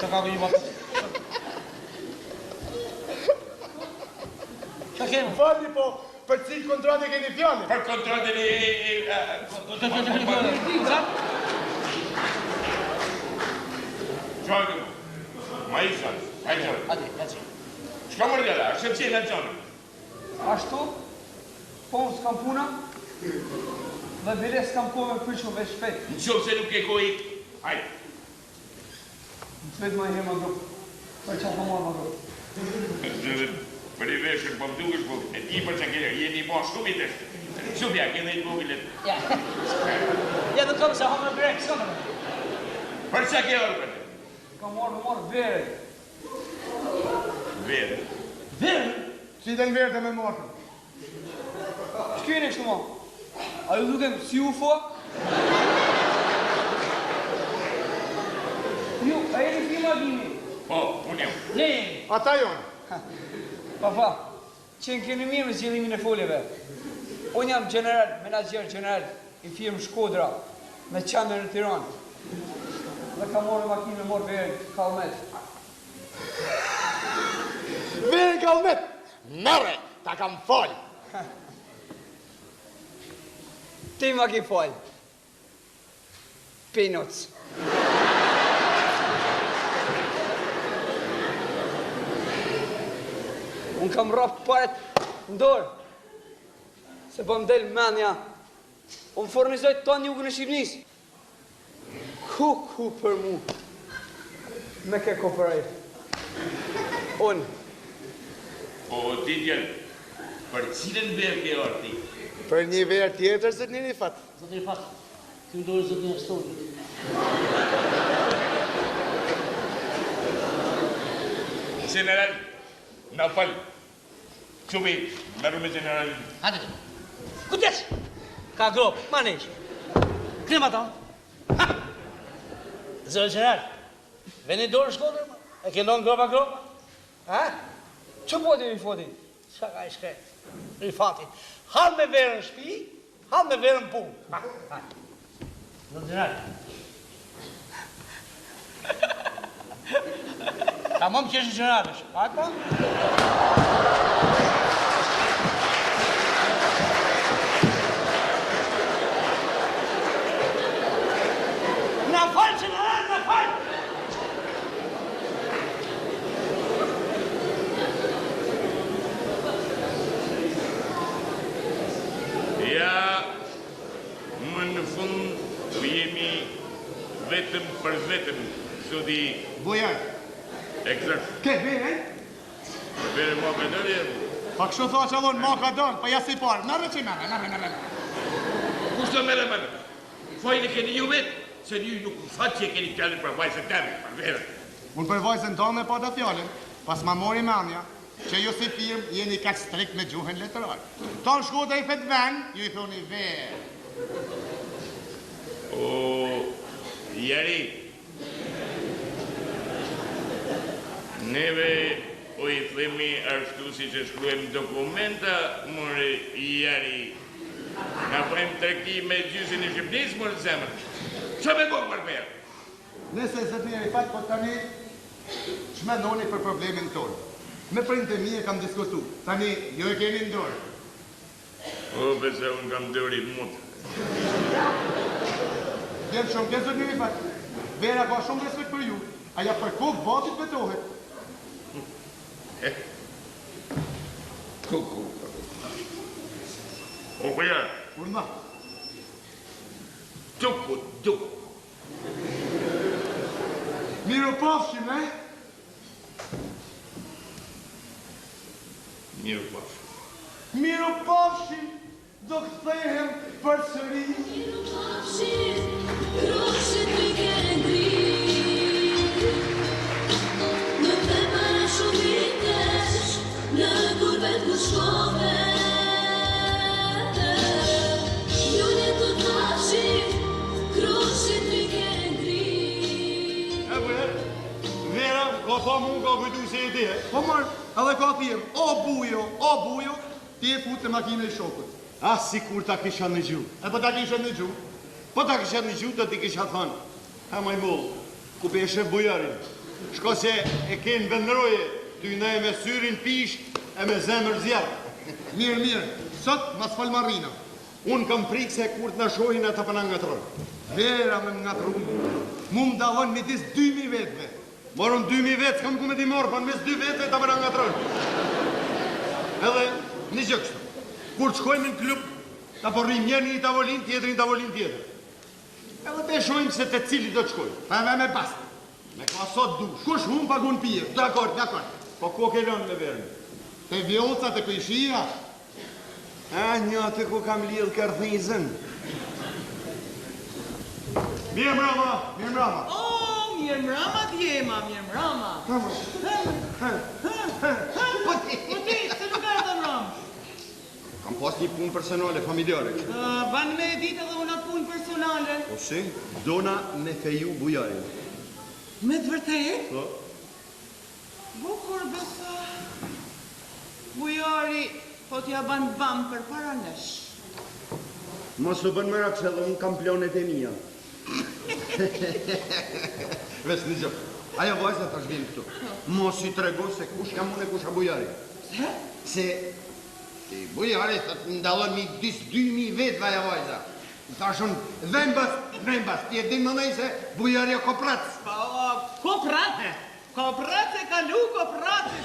Që ka një batë? Që kemë? Falni po, për cilë kontrate keni fjallin? Për kontratën Qojnë mu, ma i shanë, ma i qojnë. Ati. Shka mërë gjela, është që qenë në qonë. Ashtu, po unë s'kam puna, dhe bile s'kam kohë me përqo veç shpejt. Në qovë se nuk e kohë ik, hajde. Në shpejt ma i he ma druk, për që ka marrë ma druk. Për i veshën, po më dukesh, po e ti për që kene, jeni i bon shkumit e shtë. Shumë ja, kene i mobilet. Ja, do të kom se ha me brek, s'ka me. Për që ke orë për te? Ka marrë vere. Vere. Vere? Si të në verë dhe me morën. Shkjene kështu ma? A ju dukem si UFO? Ju, a jeni firma dini? Po, unë jam. Ne. Ata jonë. Pa, qenë keni mirë në zgjelimin e foljeve. Unë jam general, menager general i firmë Shkodra me qendër në Tiranë. Dhe ka morë makinë me morë verën, kalmet. Verën kalmet! Mere, ta kam falë. Ti ma ki falë. Peanuts. Unë kam rafë paret në dorë, se po më delë menja. Unë fornizoj tonë jugën e Shqipnisë. Ku për mu, me ke koperaj. Unë. Po, ti djelë, për cilën verë ke orë ti? Për një verë tjetër, zëtë një fatë. Zoti i fatë, këmë dorë zoti një stonë. General, na falë. Qubi, merru me generalin. Hadi. Kujdes! Ka gropë, manesh. Krema ta. Zërë general, veni dorë Shkodrë, ma. E këndon gropa? Ha? Që po të mi foti? Qa ka i shkret? I fati. Halë me verën shpi, halë me verën punë. Zërë general. Ta më më qeshë generalësh. Hajtë pa? Na falë, general, na falë! Ja, më në fund, ku jemi vetëm për vetëm, zoti... Bojar, Eksakt. ke verën? Vere mua ka dërje. Pa kështu tha që adhon, ma ka donë, pa jasë i parë. Merë që merë. Kushtë mere mënë? Fajnë e keni ju vetë, se një nuk fatë që e keni fjallin për vajzën temi, për verën. Unë për vajzën tonë me pa da fjallin, pas ma mori manja, që ju si firmë jeni ka strikt me gjuhën letërar. Tonë Shkodra i fetë ven, ju i thoni verë. O, jari, neve o i themi ashtu si që shkruem dokumenta, more jari. Na bëjmë trekti me gjysin e Shqipnisë, more zemër. Që me bëgë për verë? Nëse zëtë një i fatë, po tani shmenoni për problemin tonë. Me prindë e mi e kam diskutu. Tani, ju e keni ndorë. O, bese, unë kam dëri mut. Vjen shumë, vjen zot njëri fakt. Vera ka shumë respekt për ju. Aja për kokë batit betohet. Kuku. O, kuja? Urma. Duku, duku. Miru pafshim, e? Miru pafshim. Miru pafshim, do kthehem për sëri. Miru pafshim, roshit mi kene ngrit. Në të para shumë vitesh, në kurbet ku shkove. Njone të pafshim, roshit mi kene ngrit. E vërë, Vera, ka pa mu, ka kujtu se e ti, e? Po marë, edhe ka thirë, o bujo, ti e fut të makine i shokët. Ah, si kur ta kisha në gju. E po ta kishe në gju. Po ta kisha në gju, të ti kisha thënë. Ha maj mullë, ku pe e shef bujarin. Shko se e kenë vendroje, ty ne me syrin pish e me zemër zjarë. Mirë, sot mas fal marina. Unë kam prikë se kur të në shohin e të përna nga tronë. Vera me nga trunë, mu më dalon midis 2000 vetëve. Morën 2000 vetë, s'kam ku me ti morë, pan mes 2 vetëve të përna nga tronë. Edhe, një gjë kështu. Kur të shkojmë në klub, ta porrim njerë një tavolin, tjetërin tavolin tjetër. Edhe te shojmë se te cili do të shkojmë. Pa me pas. Me ka sot dush. Kush hum pagun pije. Dakor. Po ko ke lënë me verën? Te vjoca, te këshia. A, një atë ku kam lidhë kërthizën. Mirë mrama. O, mirë mrama t'jema, mirë mrama. Po ti, se nuk ardhe mrama. Kam pas një punë personale, familjare. Ban me e ditë edhe una punë personale. Po si, dona me feju bujarin. Me të vërtet? Po. Bukur besa. Bujari, po t'ja ban bam për para nesh. Mos u bën më rakse dhe unë kam planet e mija. Ves një gjë, ajo vajza tash vjen këtu. Mos i trego se kush kam unë e kush a bujari. Se bujari thët ndalon një 2000 vetëve ajo vajza. Thashun, dhembas, ti e din më nej se bujari o kopratës. Kopratë? Kopratë e kalu, kopratë.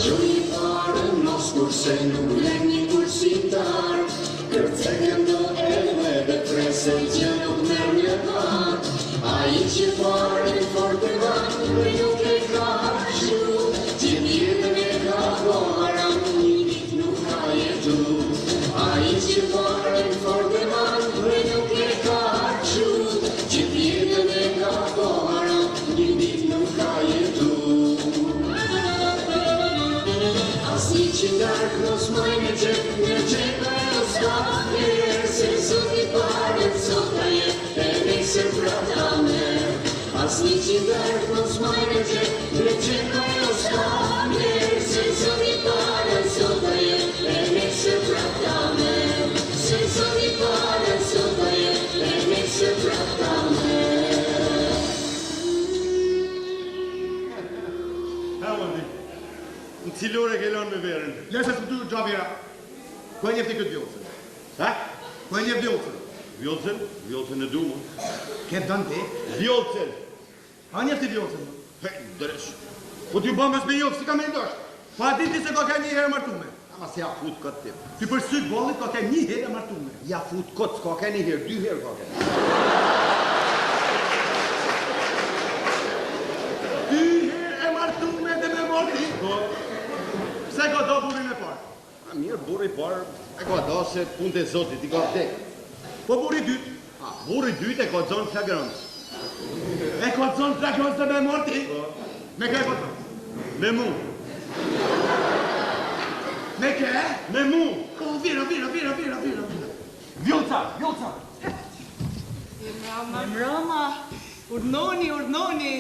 Gjoni parën mos kurse nuk lem një kursitar. Kërcegen do edhe dhe presen që nuk merr një par. A i që parën fort e vanë nuk e ka shu. Që tjetën e ka para një dit nuk ka jetu. A i që parën fort e vanë nuk e ka shu. Që tjetën e ka para një dit nuk ka jetu. Asni që ndark mos moj në gjep ajo s'ka njerë. Se sot i parën sot aje e nesër prata merë. Asni që ndark mos moj në gjep ajo s'ka njerë. Se sot i parën sot aje e nesër prata merë. Se sot i parën sot aje e nesër prata merë. Në cilore ke lonë me verën? Lese së të gja vera. Ku e njefti këtë vjotësën? Ha? Ku e njef vjotësën? Vjotësën? Vjotësën e du, më. Këtë dënë ti? Vjotësën! A njefti vjotësën? He, dresh. Po t'ju bëmës me jofë, si ka me ndosht? Pa ti se ka ke një herë martume. Ama se ja fut këtë tip. Ti për sytë bollit ka ke një herë martume. Ja fut këtë, s'ka ke një herë, 2 herë ka ke. 2 herë e martume dhe me morti. Se ka do burin e parë? A mirë, burri parë, e ka do se punë e zotit, i ka vdek. Po buri dytë? Burri dytë e ka zonë flagrantës. E ka zonë flagrantës dhe me morti? Me ke e ka zonë? Me mu. Me ke? Me mu. Vira. Vjoca. Mrama, urdnoni.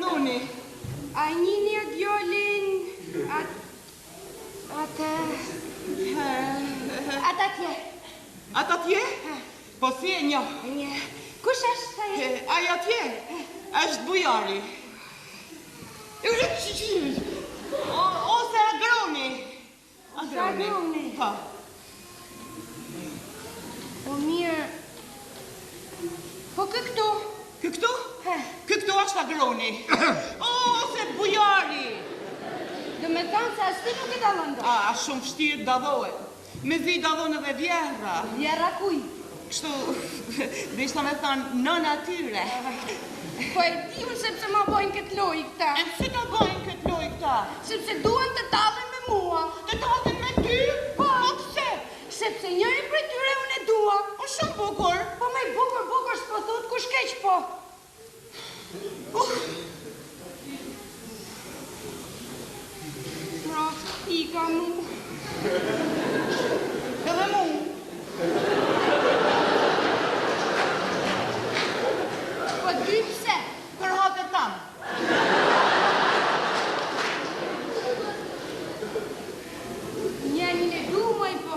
gruni? A njini e djolin... Atë atje. Atë atje? Po si e njoh? Kush është ajo? Ajo atje? Është bujari. Ose agroni. Agroni? Po. Po mirë. Po këtu? Këtu? Këtu është agroni. Ose bujari. Do me thonë se ashtu nuk e dalon do. Shumë vështirë dallohet. Me zi dallon edhe vjerra. Vjerra kuj? Kështu, dishta me thonë në natyre. Po e dim sepse ma bojnë këtë lojë këta. E si të bojnë këtë lojë këta? Sepse duen të talën me mua. Të talën me ty? Po pse? Sepse njëri për tyre unë e dua. Po shumë bukur. Po me bukur s'po thot kush keq po. Pra, ika mu. Edhe mu. Po dy pse? Për hatë tamë. Njenin e du moj po.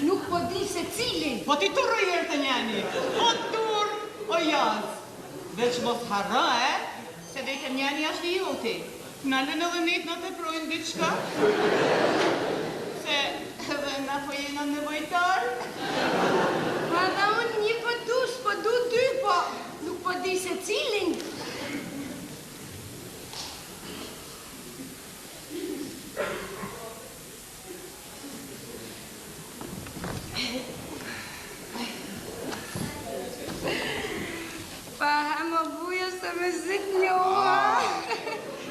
Nuk po di se cilin. Po ti turë herë të njeni. O turë, o jazë. Veç mos harra, se vetëm njeni është i joti. Nalën edhe njët në të projnë diçka. Se edhe na po jena nevojtarë. Pa da unë një po du, s'po du dy po. Nuk po di se cilin. Pa më bujo se me zit njoha.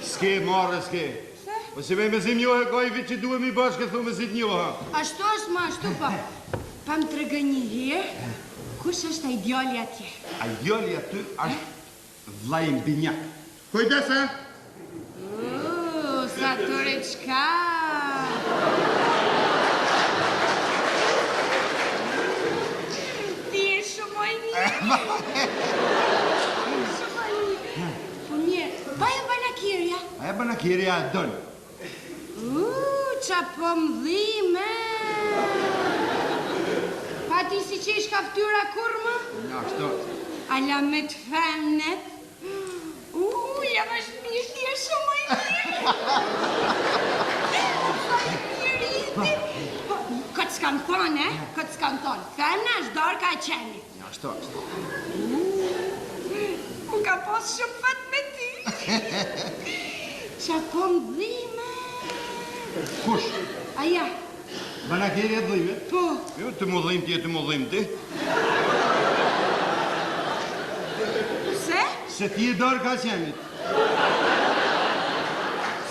S'ke, marrë, s'ke. Po si me zim njoha, ka i vitë që duhem i bashkë, thu me zit njoha. Ashtu është ma, ashtu pa. Pa më tregë një herë, kush është a ideali atje? A ideali aty është vlajnë binjak. Kujdes, Sa tore qka? Ti e shumë oj një. Shumë oj një. Po mirë, baja banakirja. Aja banakirja e dënë. Qa po mdhime. Pa ti si që ish ka ftyra kur më? Ja, shto. Ala me të femnet. Jam është mirë, ti e shumë oj mirë. Sa i mirë iti. Këtë s'kam thonë, këtë s'kam thonë. Femna është dorë ka qeni. Ja, shto. Unë ka pas shumë fat me ti. Qa po mdhime. Kush? Aja. Banakirja të dhime? Po. Jo, të mu dhim ti e të mu dhim ti. Se? Se ti e dorë ka qenit.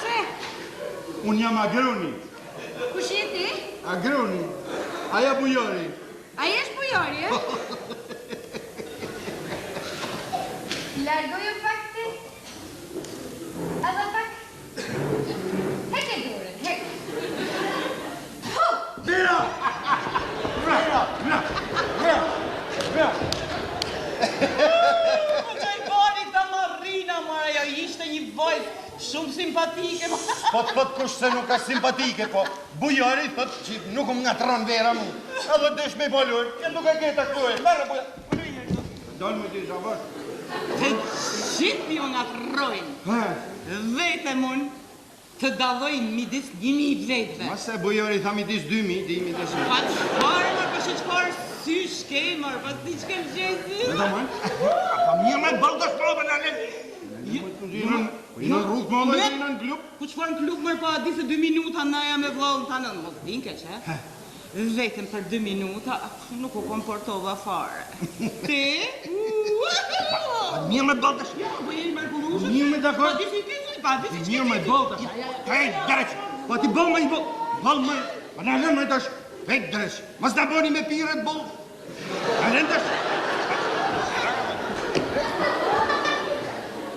Se? Unë jam agroni. Kush je ti? Agroni. Aja bujari. Aja është bujari, Largoju pak ti. Edhe pak. Heke durën, heke. Mira! Mira! Mira! Mira! Mira! Po që i bari këta marrina, mara, jo ishte një vojtë shumë simpatike. Po të thot kush se nuk ka simpatike, po bujari thot që nuk më nga të ranë vera mu. Edhe desh me i balur, e nuk e keta këtu e. Merë bujari. Dalë me ti, Zhabër. Të gjithë ju nga të rojnë. Vetëm unë të dalojnë midis 1.000 vletëve. Mase bujari tha midis 2.000, di midis 1.000. Pa qëfarë, mërë, po që qëfarë sy shke, mërë, po ti qëke më gjithë. Dhe da mërë? Pa mirë me bëllë të shpobë në alën. Në rrugë më dhe në klub? Po qëfarë në klub, mërë, pa di se 2 minuta na jam e vlonë të nënë, mos dinke që, vetëm për 2 minuta, nuk u komportova fare. Ti? Mirë me bëllë të shpobë. Po jeni mërkullushë? Mirë me dakor. Pa di si ti, pa di si që Mirë me bëllë të shpobë. Hej, dreq! Po ti bëllë me i bëllë. Bëllë me. Pa në alën me tash. Hej, dreq. Mas të boni me piret bëllë. Alën tash.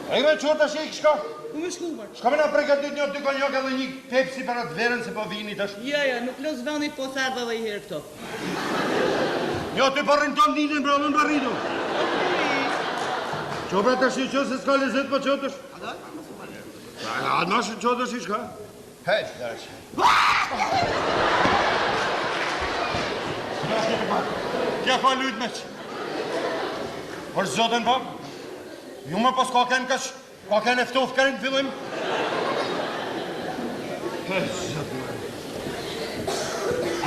Ej me qërë tash e i këshka? Ku me shkubar? Shka me na pregatit një dy konjak edhe një Pepsi për atë verën se po vini tash. Ja, nuk los vanit po sardhe dhe i herë këto. Jo, ty përrin të ndinën, bro, më më barritu. Qo pra të shi që se s'ka lezet për qotësh? A nashë qotësh i shka? Hej, dash. Kja fa lujt me që. Por zotën pa, ju më pos ka kënë kësh, ka kënë eftof kënë të fillim.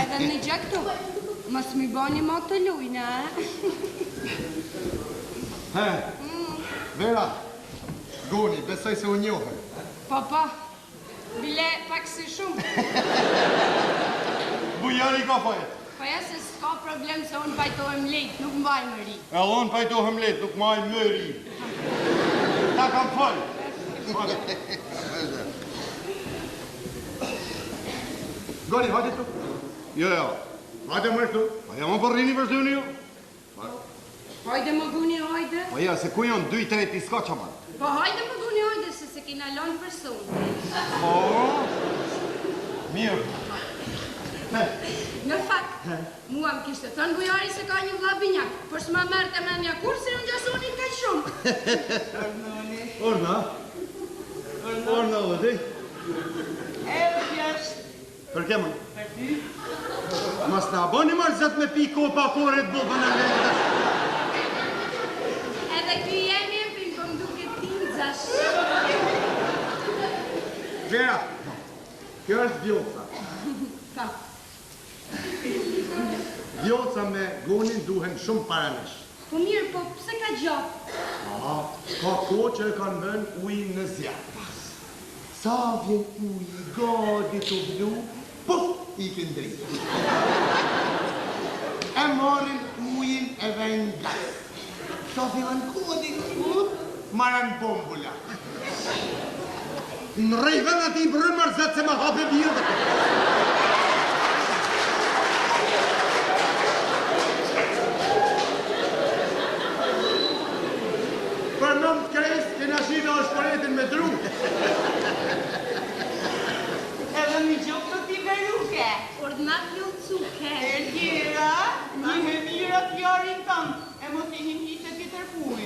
Edhe në gjë këtu, mos mi bani ma të lujnë, He, Vera, Goni, besoj se u njohë. Papa, bile pak si shumë. Bujari ka fajet. Po ja se s'ka problem se unë pajtohem lejt, nuk mbaj më ri. E unë pajtohem let, nuk maj më ri. Ta kam falë. Goni, hajde tu. Jo. Hajde më tu. A jam më përrini për shtëni ju? Hajde më Guni, hajde. Po ja, se ku jonë 2-3 i s'ka që manë. Po hajde më Guni, hajde, se kina lonë person. Po, mirë. Në fakt, mua më kishte thënë bujari se ka një vlla binjak, por s'ma merte me një kursi në gjasonin ka shumë. Orna, vëdi? Edhe pjesht. Për kemë? Për ty. Mas në aboni marë zëtë me pi kopa kore të bubën e lejtë. Edhe ky jemi e pinë, po më duke tinzash. Vera, kjo është vjoca. Ka. Vjoca me Gonin duhen shumë paranesh. Po mirë, po pse ka gjatë? Ka ko që e kanë vën ujin në zjarë. Sa vjen uji gati të vlu, puf, i këndri. E marrin ujin edhe në gas. Sa vjen gati, maran bombula. Në rejven ati i bërën marzet se ma hape bjërë. Për nëm të kres, kena shina është përetin me dru. Edhe një gjokë të ti beruke. Ordnat një cuke. Elgjera, një hemira t'jarin tëmë, e mos i hinë ti tërpuj.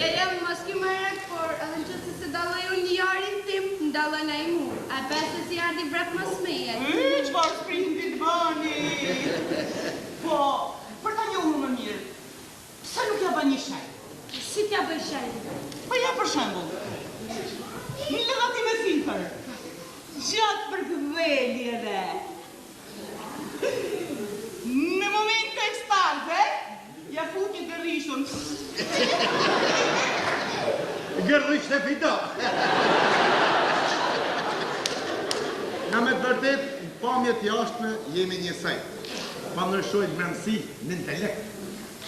Ja, mos ki më rek, por edhe në qëtë se daloj unë një jarin tim, ndaloj na i mu. A pesë si ardi brek më smeje. Qëfar s'printi të bëni? Po, për ta njohur më mirë, pse nuk ja ba një shaj? Si t'ja bëj shajnë? Po ja për shembull, një lëgati me filtër, gjatë për këdheli edhe. Në moment të ekstaze, ja fut një gërrishun. Gërrisht e fita. Na me të vërtet, pamjet jashtme jemi njësaj. Pa nërshojnë mërënësi në intelekt.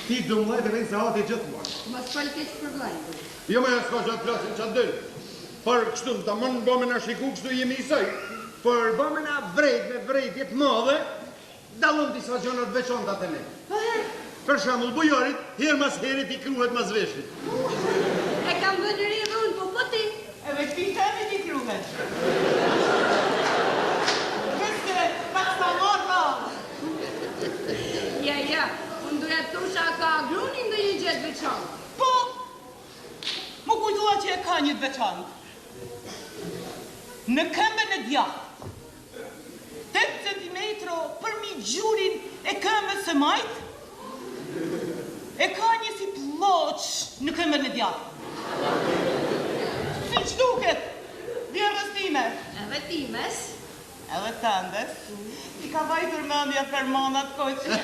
Ti do më lejtë rejnë se hati gjithë mërë. Mos fal keq për vllajin. Jo me s'ka gjatë plasin që atë dëllë. Për kështu, ta mënë bëme në shiku, kështu jemi i saj. Për bëme në vrejt me vrejtjet madhe, dalon disa gjonat veçonta të ne. Për shambull, bujarit, herë mas herit i kruhet mas veshit. E kam vënë ri edhe unë, po ti. Edhe ti temi ti kruhet. Këste, pak sa morra. Ja, unë duhet thusha ka grunin dhe një gjithë veçantë. Po, më kujtua që e ka një të veçantë. Në këmbën e djathtë, 8 cm përmi gjurin e këmbës së majtë, e ka një si ploq në këmbën e djathtë. Si që duket, djerës time. Edhe times. Edhe tëndes, i ka vajtur mendja për monat koqë.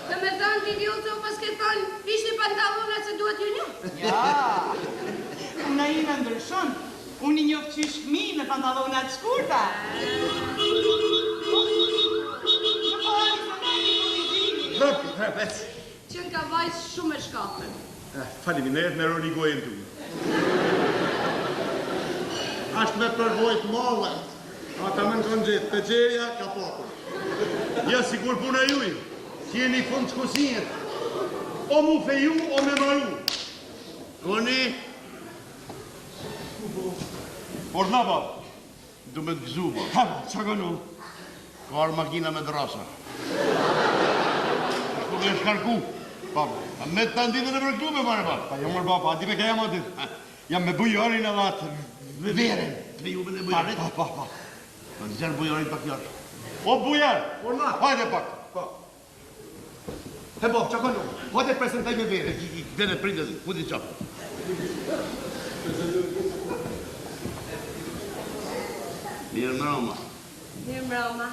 Dhe me thënë ti vjotë o pas ke thënë, ishte pantalonat se duhet ju një? Ja, unë i me ndryshon, unë i njofë qysh fmi me pantalonat shkurta. Trapec. Qënë ka vajtë shumë e shkapër. Faleminderit me roni gojën tu. Ashtë me përvojt mallë. Ata më në kanë gjithë, të gjeja ka pakur. Ja, sigur puna juj, që jeni fund të kusinjet. O mu feju, o me maru. Goni, Orna ba. du me të gëzu, ba. Ha, qa gënu? Ka arë makina me drasa. Shku me shkarku. Baba. Me të nditën e për këtu me marë, baba. Pa, jam mërë baba, ati me ka jam aty. Jam me bujarin edhe atë veren. Me ju me në bujarit? Pa. Në të zërë bujarit pak jarë. O bujar, Orna. hajde pak. He bo, që kënë? Hajde prezentaj me vere. Vene prindë dhe, ku ti qapë? Mirë mrama. Mirë mbroma.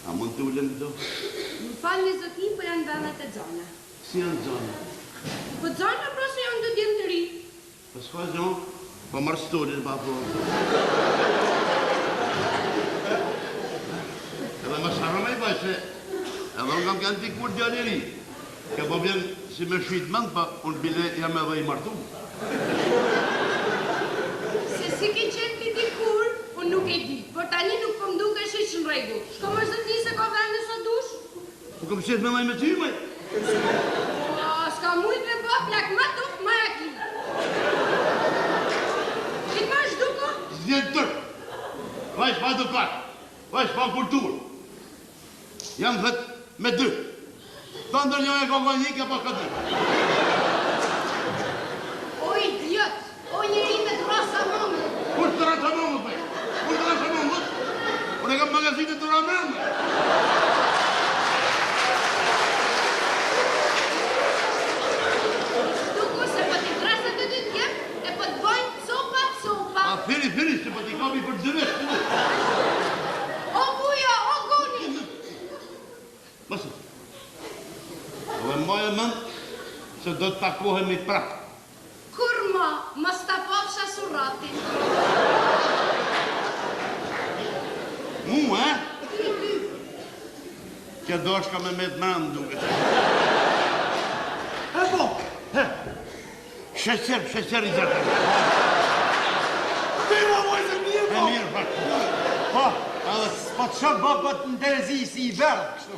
A mund të ullem këto? Më falë një zotin, po janë vendet e xona. Si janë zonë? Po xona pra se janë 2 djemë të ri. Po s'ka zonë? Po marë storin, pa po. Edhe më sarë me i baj se edhe unë kam kanë t'i kur djali ri. Ka po vjen si me shqit mënd, pa unë bile jam edhe i martu. Se si ke qenë ti dikur, unë nuk e di. Por tani nuk po mduke shiq në rregull. Shko më zëti se ka vende sa dush. Po kom qetë me maj me ty, maj. S'ka mujt me ba plak ma tuk, ma aki. Ti ma shduko? Zdjenë tërë. Vajsh pa edukat. Vajsh pa kulturë. Jam thët me 2. Ta ndër një e kokoj një, ka pa ka 2. O idiot, o njeri me të rasa mëmë. Kur të rasa mëmët, me? Kur të rasa mëmët? Unë e kam magazinet të ramërë. Shduko se po t'i trasa të 2 djem, e po t'bojnë copa. A firi, se po t'i kapi për 2 vesh të du. O buja, o goni. Mësë. Dhe maj e mënd se do të takohemi prap. Kur ma, mos ta pafsha suratin. Mu, Që do shka me të mënd duke. E bo, Shqeqer i zërë. ti ma moj se mirë, E bo. mirë, pak. Pa, edhe s'pa të shak babat në terezi si i verë, kështu.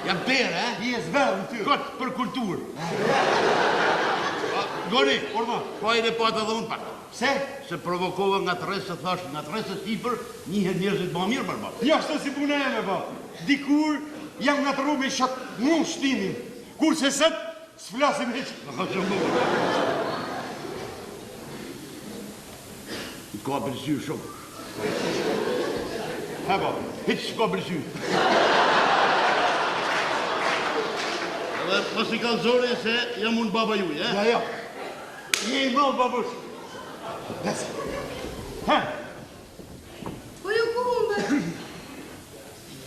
Jam perë, I e zverë në ty. Kot për kulturë. Goni, Orma, po e patë edhe unë pak. pse? Se provokova nga të resë, thash, nga të resë sipër, njëherë njerëzit ma mirë mërë bërë. Ja, shto si puna e me, ba. Dikur jam nga të ru me shak mu shtimin. Kur se sët, s'flasim heq. I ka përsy shumë. Ha, ba. Hiq s'ka përsy. Edhe mos i kalzori se jam unë baba juj, Ja. Je i mëllë, babush. Des. Ha, Po ju ku umbe?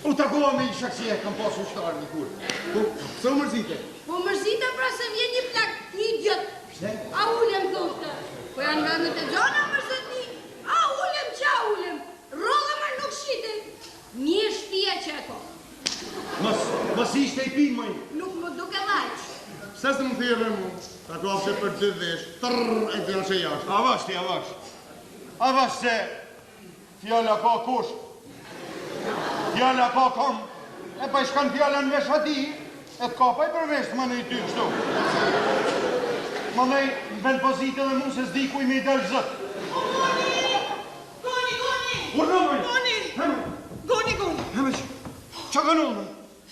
u takova me i shaksia, kam pasu shtarë një kur. Po, se u mërzite? Po mërzita pra se vjen një plak, një idiot. A ulem thoshte. Po janë vendet e xona mërzitni. A ulem qa ulem. Rolla më nuk shite. Një shtia që e ko. Mos ishte i pinë, maj. Nuk më duke lajq. Pse se më thirë mu? Ta kafshe për 2 vesh, tërr, e të jashe jashtë. A vash se fjalla ka kusht. Fjalla ka kom. E pa i shkan fjalla në vesh ati, e t'ka pa i për vesh të më në i ty kështu. Më nej në vend pozitë dhe mu se s'di kuj me i delë zët. Goni! Urdo, maj. Goni! Heme që, qa ka nëllë, maj?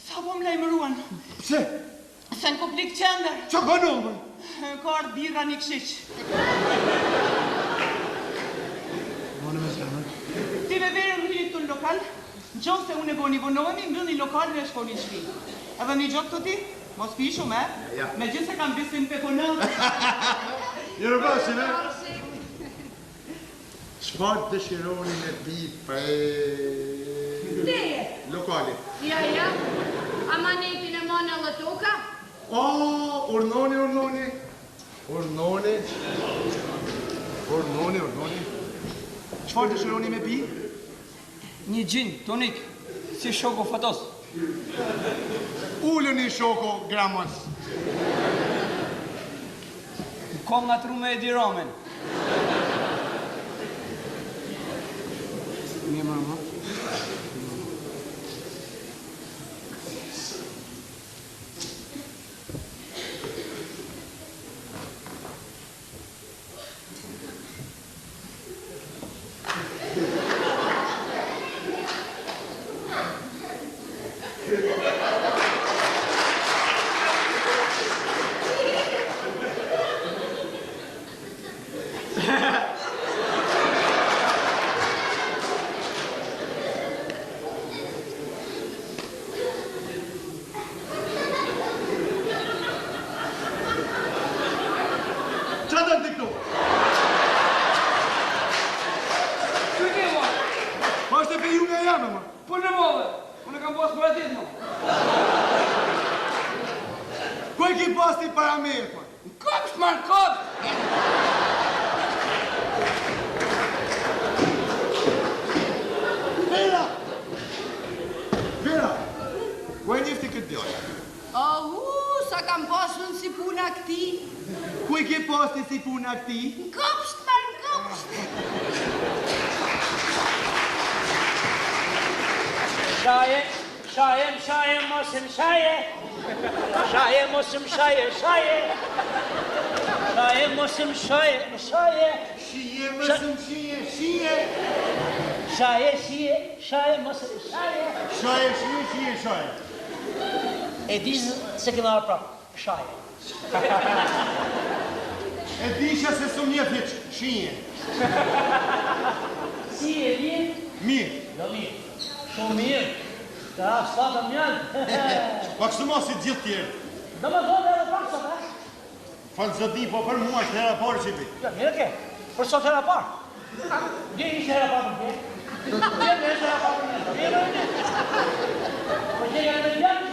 Sa po më lejmëruan? Pse? Se në komplik qender. Qa ka nëllë, maj? Ka ardhë birra një këshiq. Ti me verën rrit të në lokal, në qovë se unë e Goni vonohemi, mbyllni lokal dhe shkoni në shpi. Edhe një gjotë të ti, mos pi shumë, me gjithë se kam besim pe konëllë. Njërë basi, ne? Qëfar të shironi me pi për Leje. lokali? Ja. Amanetin e mone allë toka. O, urnoni. Qëfar të shironi me pi? Një gjin, tonik, si shoko fatos. Ullëni shoko gramas. Ko nga tru me Edi Ramen. Mirë mama. Qa do të këtu? Që ke, mo? Po është e pe ju nga jame, ma. Po në move, unë kam pas për atit, mo. Ku e ki pas ti para me, ma? Në kopsht, ma, në kopsht. Vera! Vera! Ku e njefti këtë djojë? Sa kam pasur si puna këti? Ku e ke pas ti si puna këti? Në kopsht, ma, në kopsht. Shaje, mosim, shaje. Shaje, mosim, shaje. Shaje, mosim, shaje. Shije, mësëm, shije. Shaje, mosim, shaje. Shaje. E di se kena prapë, shaje. E disha se su një fjeq, shije. Si e mirë? Mirë. Jo mirë. Shumë mirë. Ka slata mjallë. Pa kështu ma si gjithë tjerë. Do më thonë edhe pak sot, Falë zëdi, po për mua është hera parë që i pi. Ja, mirë ke. Për sot hera parë. Dje ishte hera parë për dje. Dje me ishte hera parë për dje. Po dje nga në djallë.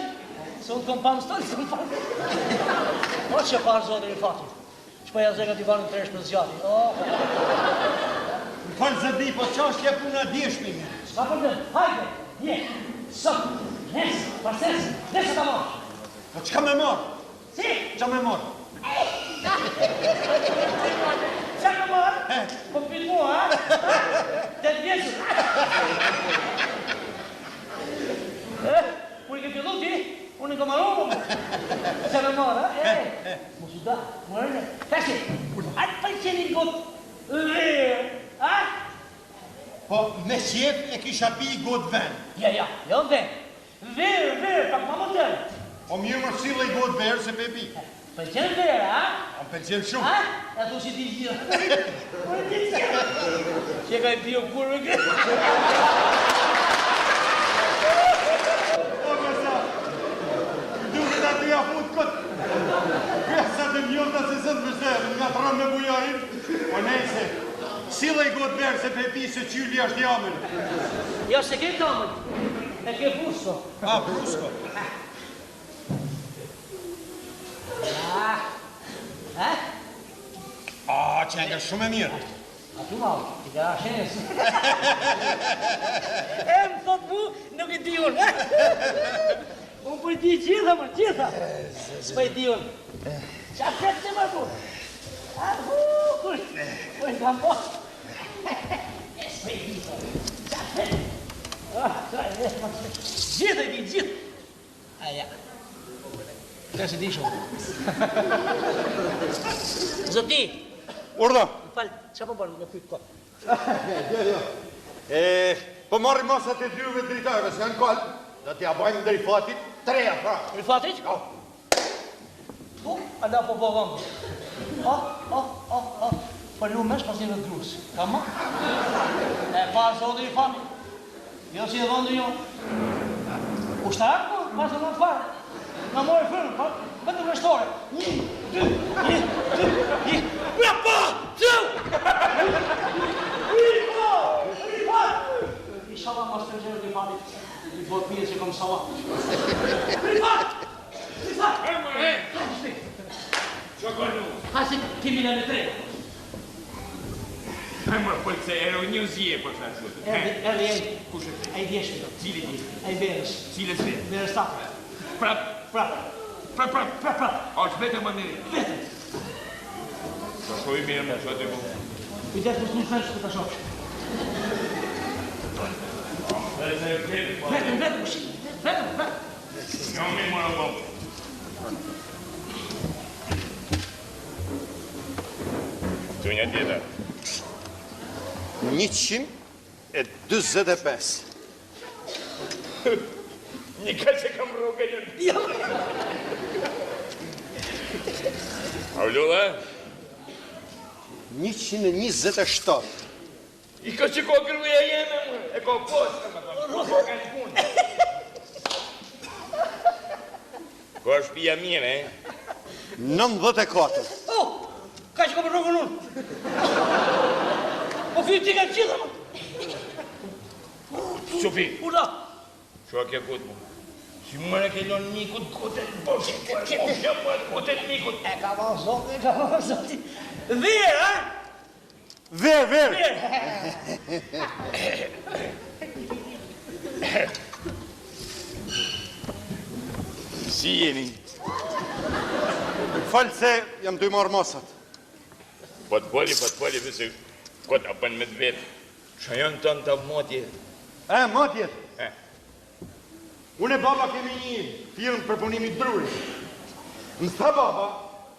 Se unë kom panë stoli, se unë panë. O që parë zote i fati. Që pa jazë nga t'i varën të resh për zgjati. Falë zëdi, po qa është kja puna djeshmi me? Ska për dhe, hajde, dje, sot, nesë, parsesë, nesë ta marë. Po qka me marë? Si? Qa me marë? Qa me marë? Po pëjtë mua, ha? Të vjesur. Unë i ke fillu ti, unë i ke marru mu. Qa me marë, ha? Mosu da, mërëne. Kashti, atë pëjqeni gotë verë, ha? Po me qep e kisha pi i gotë ven. Ja, jo ven. Verë, pak ma më tërë. Po mirë më shqile i gotë verë se pe pi. Pëlqen verë, ha? A pëlqen shumë. Ha? E thu si ti gjithë. Por ti gjithë. Që ka i pio kurve këtë. O, përsa, duke da të jafut këtë. Kësa të mjolta se së të vështerë, nga të rëmë me bujarin. O nejse, shqile i gotë verë se pe pi se qyli është jamën. Jo, se ke kamën. E ke brusko. A, brusko. A, që e nga shumë e mirë. A tu malë, i ka shenës. E më thot mu, nuk i di unë. Unë për i di gjitha, më gjitha. S'pa i di unë. Qa këtë që më bu? A, kush? Po i kam po. S'pa i di unë. Qa këtë? Gjitha i di, gjitha. Aja. Ka se di shumë. Zoti. Urda. Falë, që po bërë në pytë këtë? Po marri masat e dyve dritarëve, se janë kallë, dhe t'ja bajnë ndër i fatit, 3 fra. I fatit? Ja. Tu, ala po po vëmë. Po lu mesh pas një në grusë. Ka ma? E parë zotë i fatit. Jo si e dhëndë jo. Ushtarak po, pas e dhëndë farë. Në mori fërën, bëtë në reshtore. 1, 2, 1. Ua po! Qëu! I shala mas të gjerë të i fatit. I bot pije që kom shala. Hasi kimi në në tre. Mă, păi, era o zi, păi, frate. Erdi ei. Ai djeshmi. Cile di? Ai verës. Cile sve? Verës tapë. Prap. Prap. Oç vetë më mirë. Vetë. Sa shoj mirë më çati po. Kujdes mos nuk fesh të shohësh. Vetë. Jo më mora po. Tu një tjetër. 125. Një ka që kam rrugë një. Aulula? 127. I ka që ko kërruja jeme, më. E ko posë, më të më ka një punë. Ko është pia mire, 94. Ka që që ka për rogën unë. Po fyë ti ka gjitha më. Sofi, Ula. që a kja kotë mu? Si mërë ke lonë mikut, kote në boshe, kote në mikut. E ka ma zoti. Verë, ha? Ver. Si jeni? Falë se jam të i marrë masat. Po të poli, vëse kotë apën me të vetë. Që janë të në të motje? Matjet? Unë e baba kemi një firmë për punimit brurit. Më tha baba,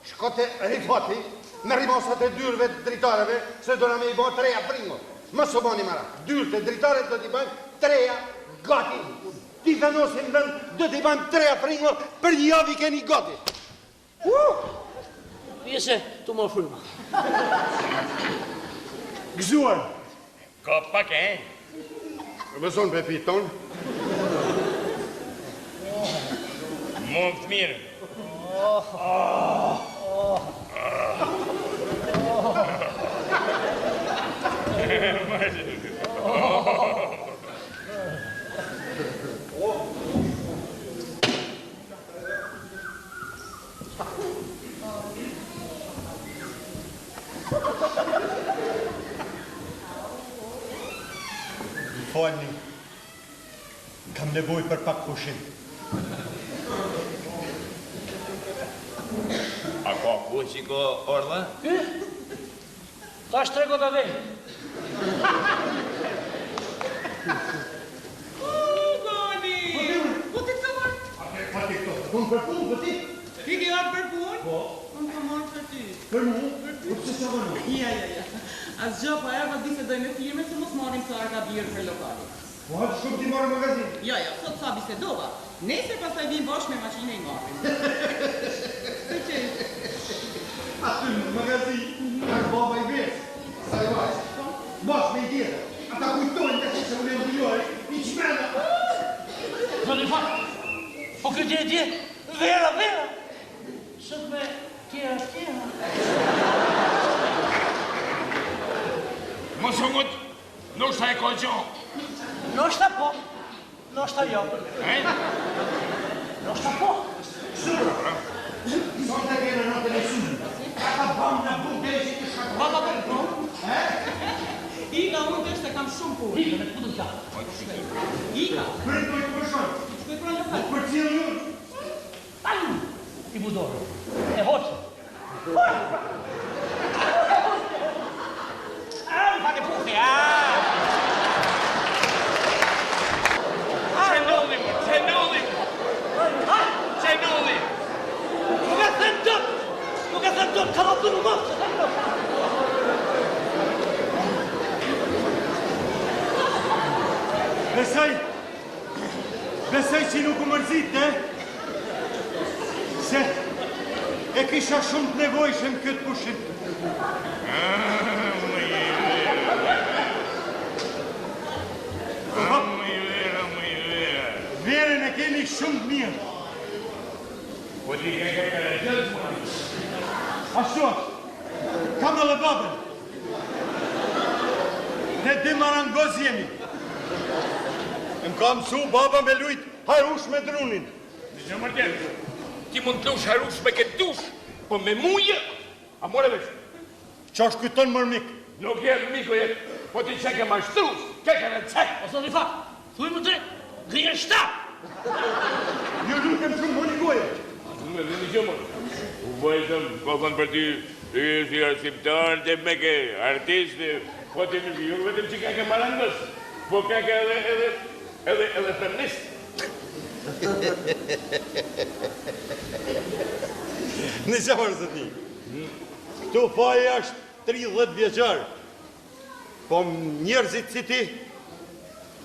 shkote Rifati, me rimasat e dyrëve të dritareve, se do në me i bëjë 3 pringo. Më së bani mara, dyrët e dritare do t'i bëjmë 3 gati. Ti të nosin vend, do t'i bëjmë 3 pringo, për një javë i keni gati. Pjese, tu më frima. Gëzuar. Ka pak e? Vëzon për piton. Mund të mirë. Falni, kam nevoj për pak pushim. A ka ku që ka orla? Ta shtrego të dhej. Goni! Po të të marrë? Pati këto, unë për punë, për ti? Ti ke arë për punë? Po. Unë të marrë për ty. Për mu? Po pëse sa vënu? Ja. As gjë pa erë, ma bisedoj me firme se mos marrim të arka birë për lokali. Po hajtë shkup ti marrë magazin? Ja, sot sa bisedova. Nesër pasaj vim bashkë me maqine i marrim. Se që? Aty në magazin, ka baba i besë, sa i vajzë. Bashkë me i tjetër, ata kujtojnë të që se unë e mbujoj, i qmena. Zoni fa, po këtë e tje, vera. Sot me tjera. Mos u mut, nështë e ko gjo. Nështë po, nështë jo. Nështë po. Sot e kene në të lesunë, ka bëmë në buke e që të shkatë. Baba për punë? Ika, unë të se kam shumë punë. Ika, me të punë të gjatë. Ika, Për të i përshon, shkoj pra lokal. për cilë njërë. Alu, i budorë. E hoqë. Fate puke, Që nullim. Nuk e thëmë të, ka da të në mësë. Besoj që nuk u mërzit, se e kisha shumë të nevojshëm këtë pushim. Verën e kemi shumë të mirë. Po ti ke gjëllë të mëri. Ashtu, kam edhe babën. Ne dy marangoz jemi. Më ka mësu baba me lujt harush me drunin. Në mërtjen, ti mund të lush harush me këtë dush, po me muje, a more veç. Qa është këton mërmik? Nuk jetë miko jetë, po ti që ke mashtrus, ke në cek. O zoni fa, thuj më tre, grije shta. Jo lutem shumë më një goje. Me dhe një gjëmë. U bëjtëm, kokon për ty, ty si arsimtar, të me ke artist, po ti nuk ju vetëm që ke marangës, po ke edhe feminist. Në qafarë zë ti, këtu faje është 30 vjeqarë, po njerëzit si ti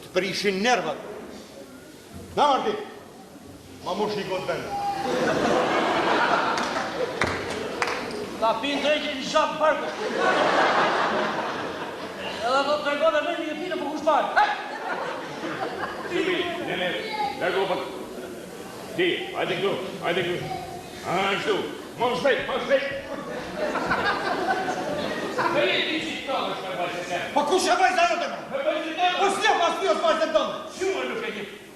të prishin nervat. Na Marti, ma mu shikot vendë. Ka pinë drejqin një shakë barkë. Edhe do të tregon e me një pinë për kush parë. Shubi, nene, lërgo për... Ti, hajde këtu. Ashtu, mos shpejt. Po kush e vajza jote më? Po s'jo pas t'jo s'vajzë të tonë.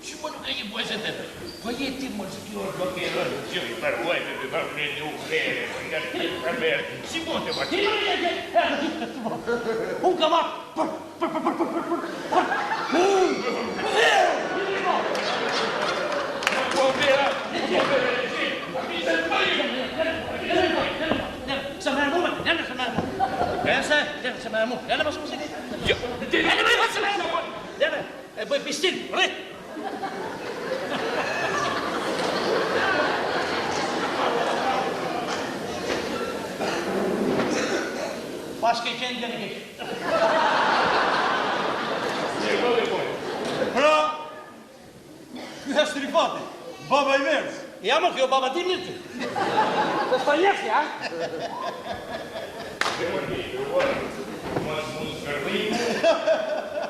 Shumë nuk e një vajzë të të. Po je ti më që t'jo është blokirë. Që i përvojtë të përmënë një ufere. Nga të përmërë. Si mo të vajzë? Unë ka marë. Po vera. Se me mu, se me mu. Se me mu. Lene mos muzikit. Lene me mu, se me mu. Lene, e bëj pistin, rrit. Pas ke qenë gjeni kishë. Pra, ky është Rifati, baba i verës. Ja më kjo baba ti mirë ty. Po s'pa njefti, ha? Mas mund shkërrimu.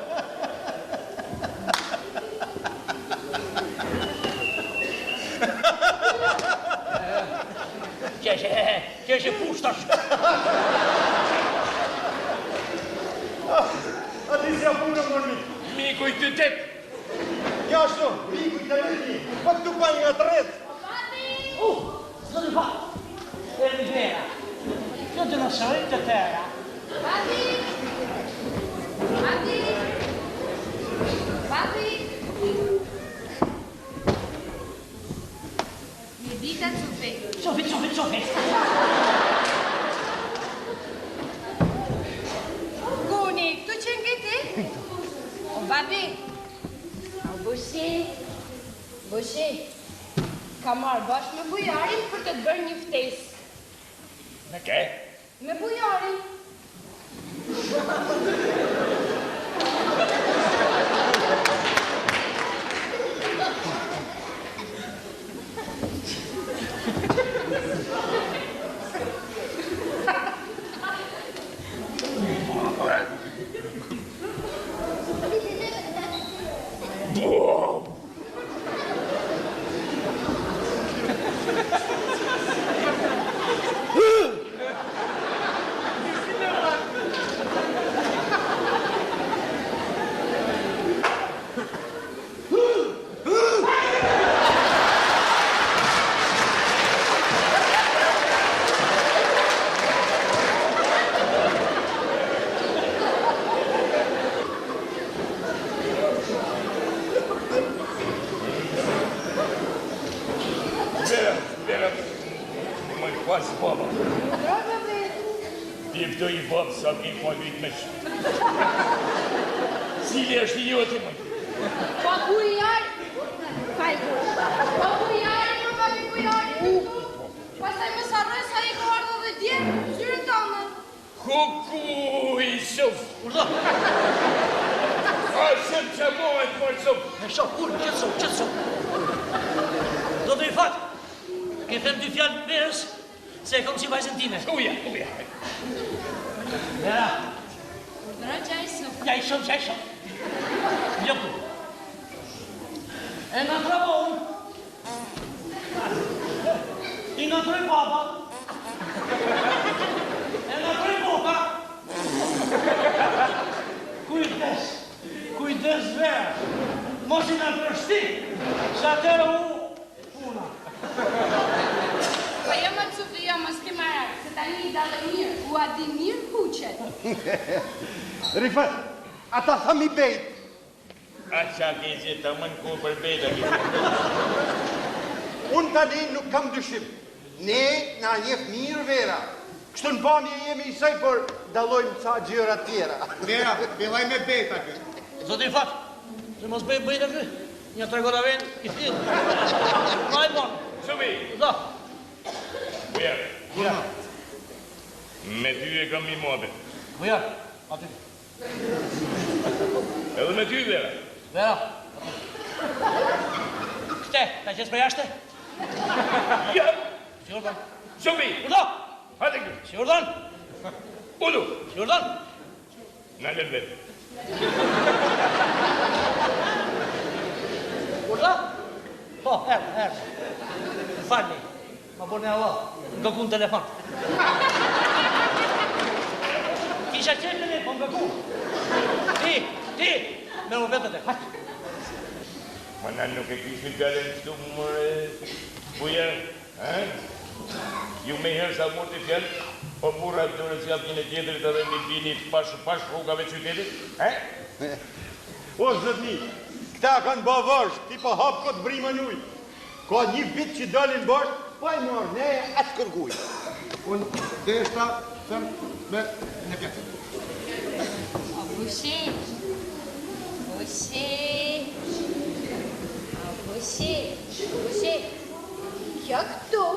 Qeshe pushtash. Ati si apunë më një. Miku i të tet. Ja ashtu, miku i të një. Po këtu pa nga të rrët. Zëri pa. E vera. Kjo të në shërit të tëra. Bati! Bati! Bati! Mi dita Sofi. Sofi. Kuni, këtu qenë këti? O, Bati! O, Bushi, ka marrë bashkë me bujarin për të të bërë një ftesë. Me ke? Me bujarin. Vera, më pas baba. Ti pëto i babë sa mi po vitë me shumë. Cili është i jote, më? Pa bujarë. Pa bujarë, më babi bujarë. Pastaj më sarroj sa i ka ardhë dhe djerë, shtyrën tonë. Kuku i shumë. Urdo. A shumë që mojët për shumë. E shoh, urë, qëtëso. Do të i fatë. Ke them dy fjallë verës, se e kom si vajzën time. Uja. Vera. Urdhëra që a i shumë. Ja i shumë. Gjoku. E nga trabon. I nga tre baba. E nga tre boka. Kujdes vera. Mos i nga përshti. Sa atërë puna. Po jo më të Sofia, mos ke marak, se tani i dalë mirë, u adi mirë kuqet. Rifat, ata tha mi bejt. A qa ke që të mënë ku për bejta ki. Unë tani nuk kam dyshim. Ne na njef mirë vera. Kështu në pamje jemi isaj, por dalojmë ca gjëra tjera. Vera, filloj me beta kë. Zotë i fatë, se mos bëjt e kë. Një tregora vend, i fillë. Ma i bon. Shumë. Da. Vera, Ja. me ty e kam i modë. Bujar, aty. Edhe me ty, Vera. Vera. Këte, ta qesë për jashte? Ja, Si urdon? shumë. Urdo! Hajde kë. Si urdon? Ulu. Si urdon? Në lërbet. Urdo? Po, erë. Falni. Ma borë në Allah. Nga ku në telefon. kisha qenë me ne, po më gëku. Ti, me u vetët e, haq. Ma na nuk e kishë galen këtu mëre, bujer, ju me herë sa mund të fjallë, po burra të dure si apin e tjetërit edhe mi bini pash rrugave qytetit, O, zëtni, këta kanë ba vash, ti pa hapë këtë brima njujë. Ka një bit që dalin bash, pa i marrë, ne atë kërguj. Unë deshta them me në pjetë. Bushi, kjo këtu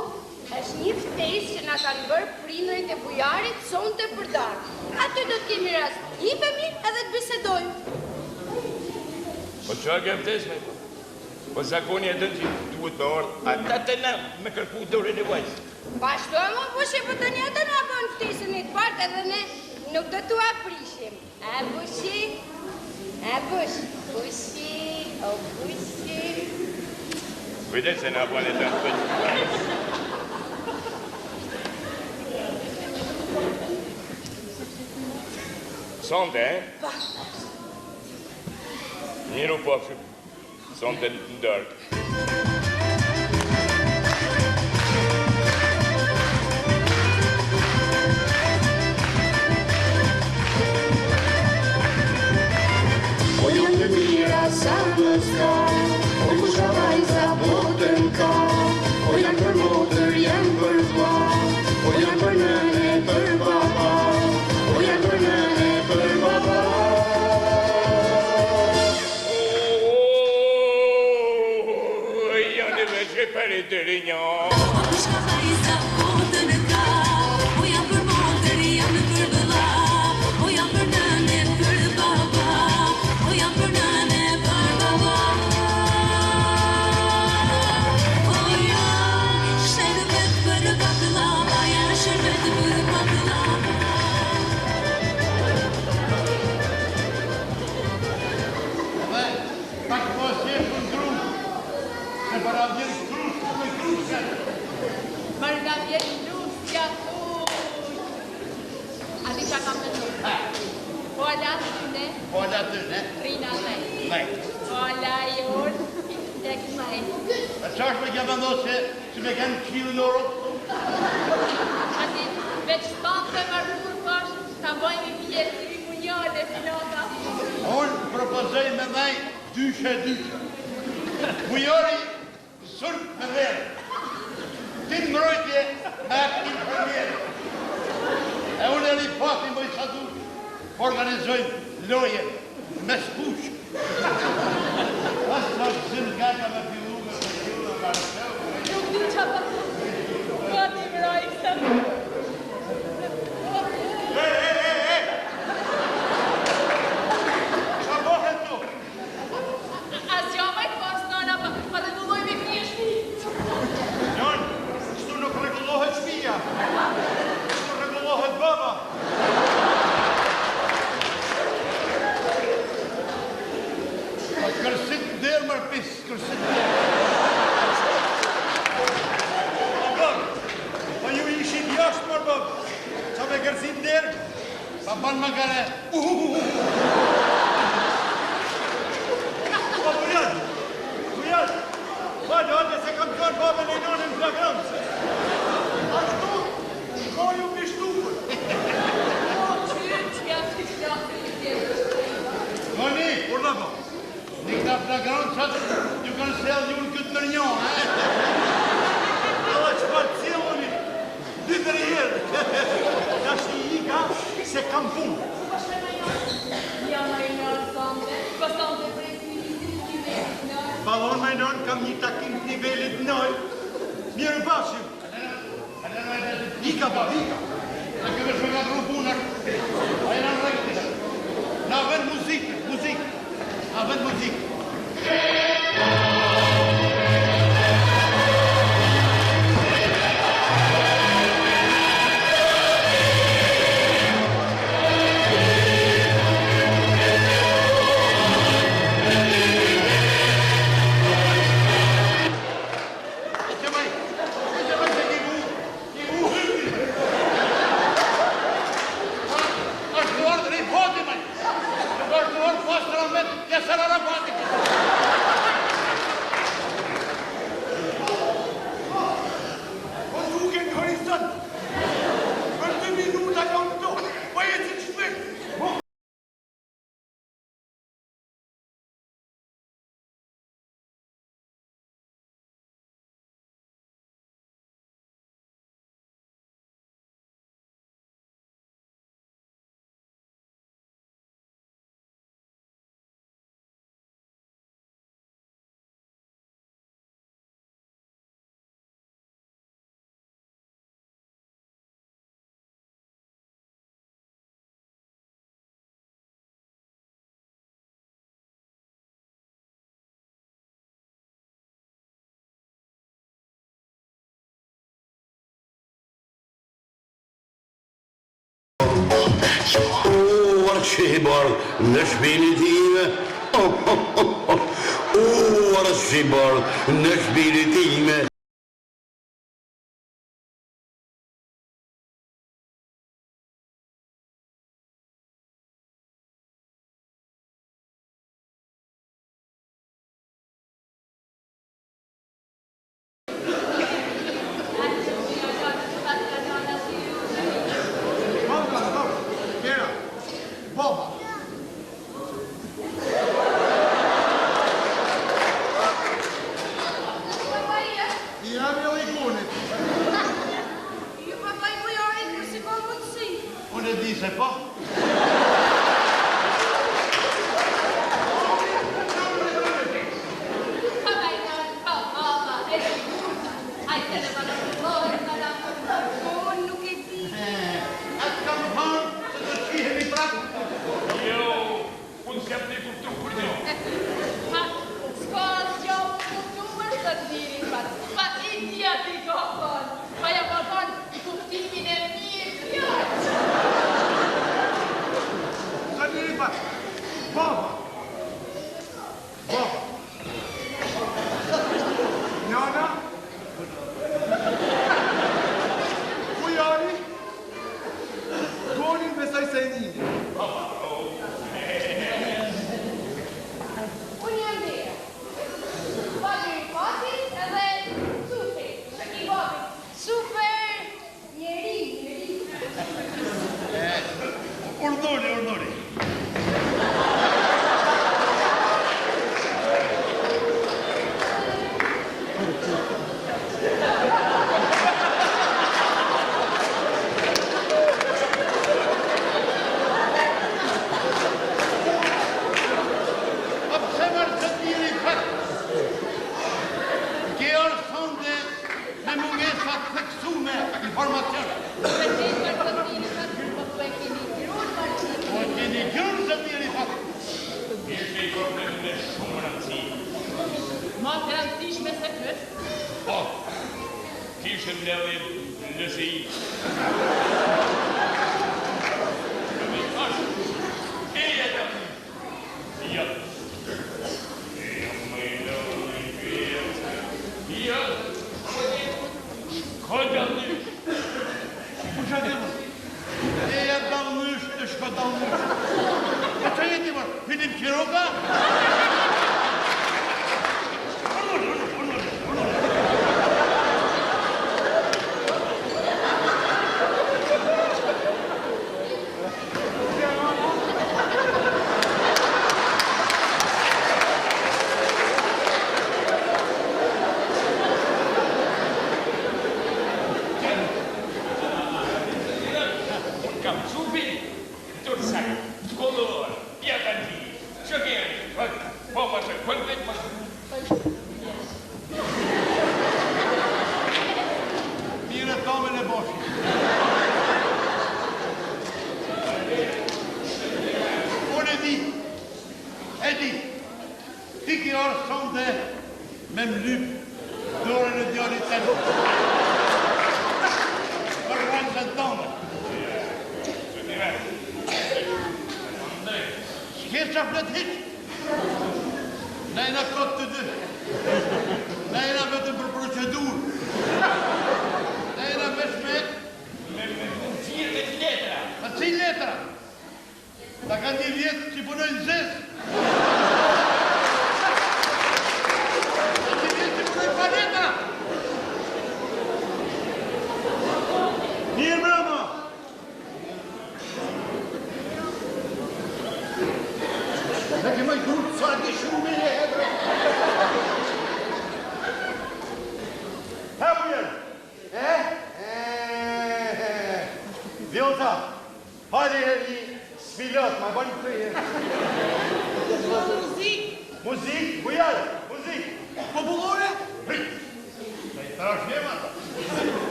është një ftesë që na kanë bërë prindërit e bujarit sonte për darkë. Aty do të kemi rast, hipemi edhe të bisedojmë. Po çfarë ke ftesme? Po zakoni e dënë që duhet të orë, ata të na me kërku dorën e vajzë. Bashtu e më Bushi, për të një atë nga bënë ftesën e të partë edhe ne nuk do t'u aprishim. Bushi, Bushi. Kujdet se na bane të në pëtë. Sonte, Njëru pofshë, sonte në dërë. O janë të mira sa më s'ka, o kusha vajza botën ka, o janë për motër, janë për vla, o janë për nëne, për baba, o janë për nëne, për baba. Janë dhe që për e të rinja. O kusha vajza botën ka, o janë për motër, janë për vla, o janë për nëne, për baba, o janë për nëne, për baba. O janë shërbet për baklava, janë shërbet për baklava. Pak po s'jesh në grup, se para vjen krusë me krusë. Mërga vjen krusë, a di qa kam të shumë? Po ala të ne, rina me. Po ala jonë, tek me. A qash me kja vendosë që me kanë qilë në orë? A ti veç spanë të mërgur pash, ta bojmë i pjesë cerimoniale, filota. Unë propozoj me maj dyshe. Bujori sërp me verë. Ti në mrojtje me aktin për mjerë. E unë e li fatin bëj sa du, organizojmë loje me spuqë. Pas sa zënë gata me fillu me fillu me marëseu. Nuk du qa pa, po ti mrojtë. Qa bohet tu? As gjamaj pas nana, pa të dulloj me kje shpi. Nën, kështu nuk regullohet shpia. Kështu regullohet baba. Pa kërsit dherë mërë pisë, kërsit dherë. Pa ju ishim jashtë mërë babë. Qa me kërsit dherë? Pa banë më kare. Pa bujatë. Hajde, se kam kërë babën e nënë në flagrancë. Ashtu, ka ju pishtukur. Moni, kur në po? Një këta flagrancët, ju kanë selë ju në këtë nërnjohë, Alla që pa të cilëni, dy të rjerë. Ka shti i ka se kam punë. Balon me nënë kam një takim të nivellit nëjë. Mirë bashim. Ika ba, ika. Në këve shumë nga dru punër. A e në rejtë. Na vend muzikë. Na vend muzikë. Është Që i bardh në shpini time. Që i bardh në shpini time.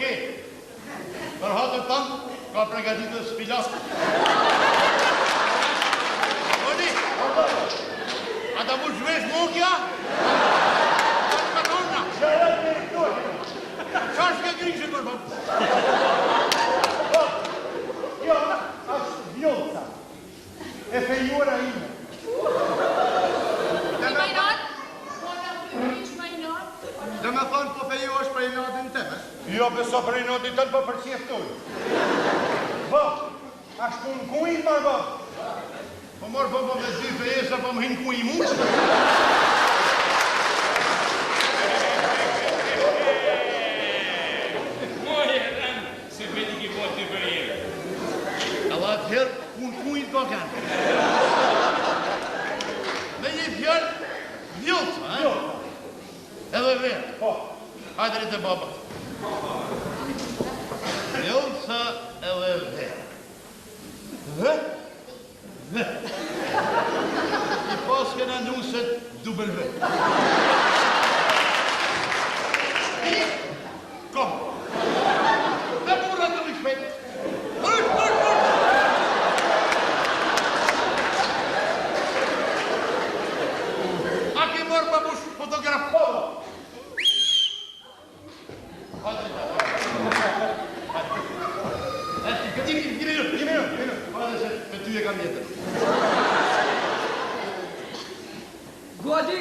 ke. Për hatër tanë, ka pregatitur spilas. Oni, ata mu zhvesh mokja? Ata më tona. Qa shke grishën për bërë? Jo, është vjolca. E fejuara ime. Dhe me thonë po feju është për i natin teme? Jo, beso për i natin tënë, po për qeftoj. Bab, ashtu në kujnë marë bab. Po morë po me zi fejesa, po më hinë ku i muqë. Moje, rëmë, se vedi ki po të për jërë. Allah të herë, unë kujnë ka kanë. Me një fjallë, vjolca, e? Edhe verë. Po. Hajde rritë e baba. Vjolca edhe verë. Dhe? Dhe. I pas kena nuset W. Kom. Dhe burra të rishpet. A ke morë babush fotograf? Një minut. Hajde se me ty e kam jetër. Godi,